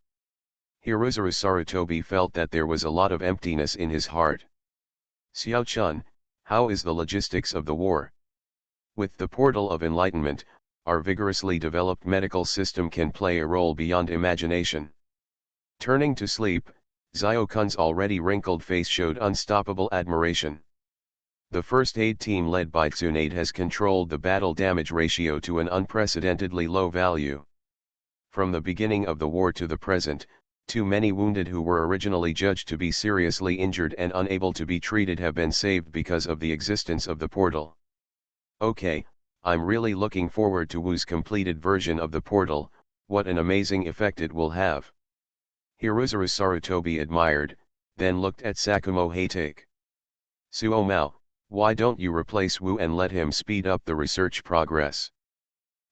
Hirozuru Sarutobi felt that there was a lot of emptiness in his heart. Xiao Chun, how is the logistics of the war? With the portal of enlightenment, our vigorously developed medical system can play a role beyond imagination. Turning to sleep, Xiao Kun's already wrinkled face showed unstoppable admiration. The first aid team led by Tsunade has controlled the battle damage ratio to an unprecedentedly low value. From the beginning of the war to the present, too many wounded who were originally judged to be seriously injured and unable to be treated have been saved because of the existence of the portal. Okay, I'm really looking forward to Wu's completed version of the portal. What an amazing effect it will have. Hiruzuru Sarutobi admired, then looked at Sakumo Hatake. Suo Mao, why don't you replace Wu and let him speed up the research progress?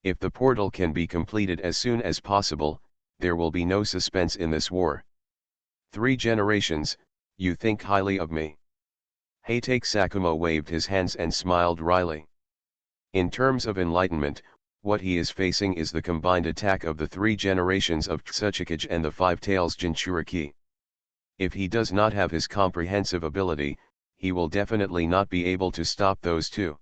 If the portal can be completed as soon as possible, there will be no suspense in this war. 3 generations, you think highly of me. Hatake Sakumo waved his hands and smiled wryly. In terms of enlightenment, what he is facing is the combined attack of the 3 generations of Tsuchikage and the 5 tails Jinchuriki. If he does not have his comprehensive ability, he will definitely not be able to stop those 2.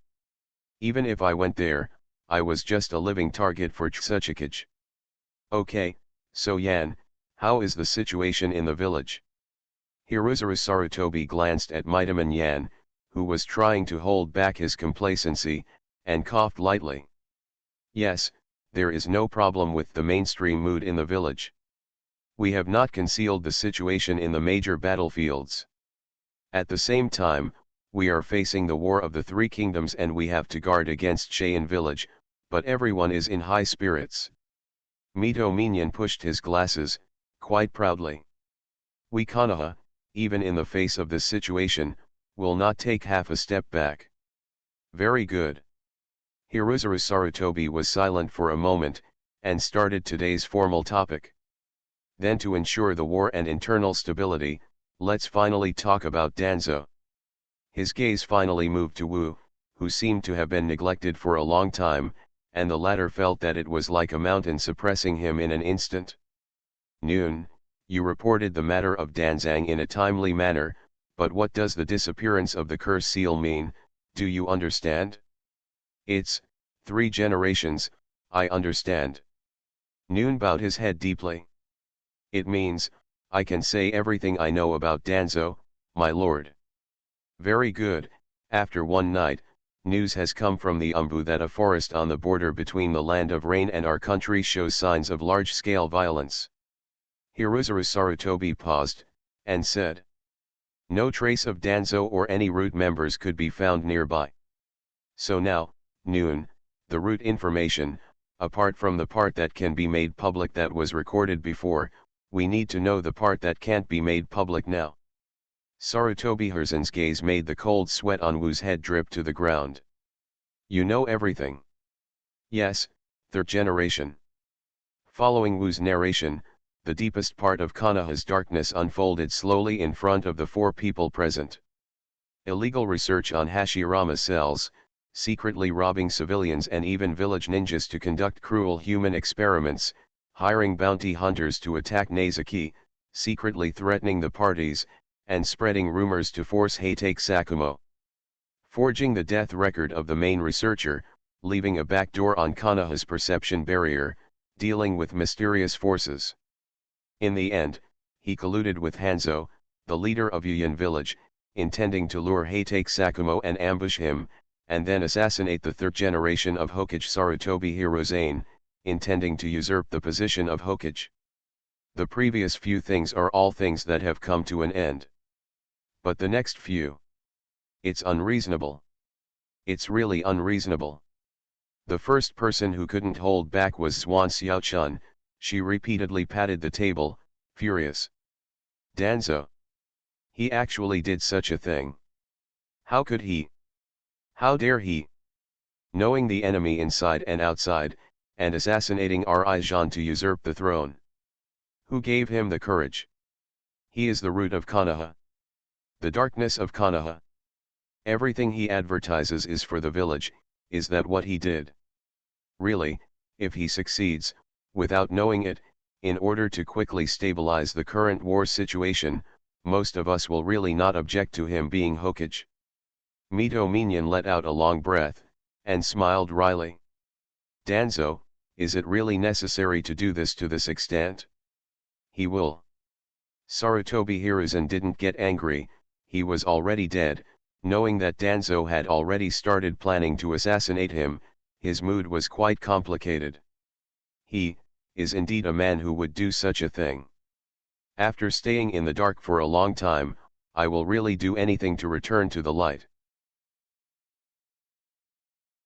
Even if I went there, I was just a living target for Tsuchikage. Okay, so Yan, how is the situation in the village? Hiruzuru Sarutobi glanced at Mightyman Yan, who was trying to hold back his complacency, and coughed lightly. Yes, there is no problem with the mainstream mood in the village. We have not concealed the situation in the major battlefields. At the same time, we are facing the War of the 3 Kingdoms and we have to guard against Cheyenne village, but everyone is in high spirits. Mito Minyan pushed his glasses, quite proudly. We Konoha, even in the face of this situation, will not take half a step back. Very good. Hiruzuru Sarutobi was silent for a moment, and started today's formal topic. Then to ensure the war and internal stability, let's finally talk about Danzo. His gaze finally moved to Wu, who seemed to have been neglected for a long time, and the latter felt that it was like a mountain suppressing him in an instant. Noon, you reported the matter of Danzang in a timely manner, but what does the disappearance of the curse seal mean, do you understand? It's 3 generations, I understand. Noon bowed his head deeply. It means, I can say everything I know about Danzo, my lord. Very good. After one night, news has come from the Umbu that a forest on the border between the land of rain and our country shows signs of large-scale violence. Hiruzuru Sarutobi paused, and said. No trace of Danzo or any root members could be found nearby. So now, Noon, the root information, apart from the part that can be made public that was recorded before, we need to know the part that can't be made public now. Sarutobi Herzen's gaze made the cold sweat on Wu's head drip to the ground. You know everything. Yes, 3rd generation. Following Wu's narration, the deepest part of Konoha's darkness unfolded slowly in front of the 4 people present. Illegal research on Hashirama cells, secretly robbing civilians and even village ninjas to conduct cruel human experiments, hiring bounty hunters to attack Nezuki, secretly threatening the parties, and spreading rumors to force Hatake Sakumo. Forging the death record of the main researcher, leaving a backdoor on Konoha's perception barrier, dealing with mysterious forces. In the end, he colluded with Hanzo, the leader of Yuyan village, intending to lure Hatake Sakumo and ambush him, and then assassinate the 3rd generation of Hokage Sarutobi Hirozane, intending to usurp the position of Hokage. The previous few things are all things that have come to an end. But the next few. It's unreasonable. It's really unreasonable. The first person who couldn't hold back was Swan Xiaochun. She repeatedly patted the table, furious. Danzo. He actually did such a thing. How could he? How dare he? Knowing the enemy inside and outside, and assassinating Rizan to usurp the throne. Who gave him the courage? He is the root of Konoha. The darkness of Konoha. Everything he advertises is for the village. Is that what he did? Really, if he succeeds, without knowing it, in order to quickly stabilize the current war situation, most of us will really not object to him being Hokage. Mito Minion let out a long breath, and smiled wryly. Danzo, is it really necessary to do this to this extent? He will. Sarutobi Hiruzen didn't get angry, he was already dead. Knowing that Danzo had already started planning to assassinate him, his mood was quite complicated. He is indeed a man who would do such a thing. After staying in the dark for a long time, I will really do anything to return to the light.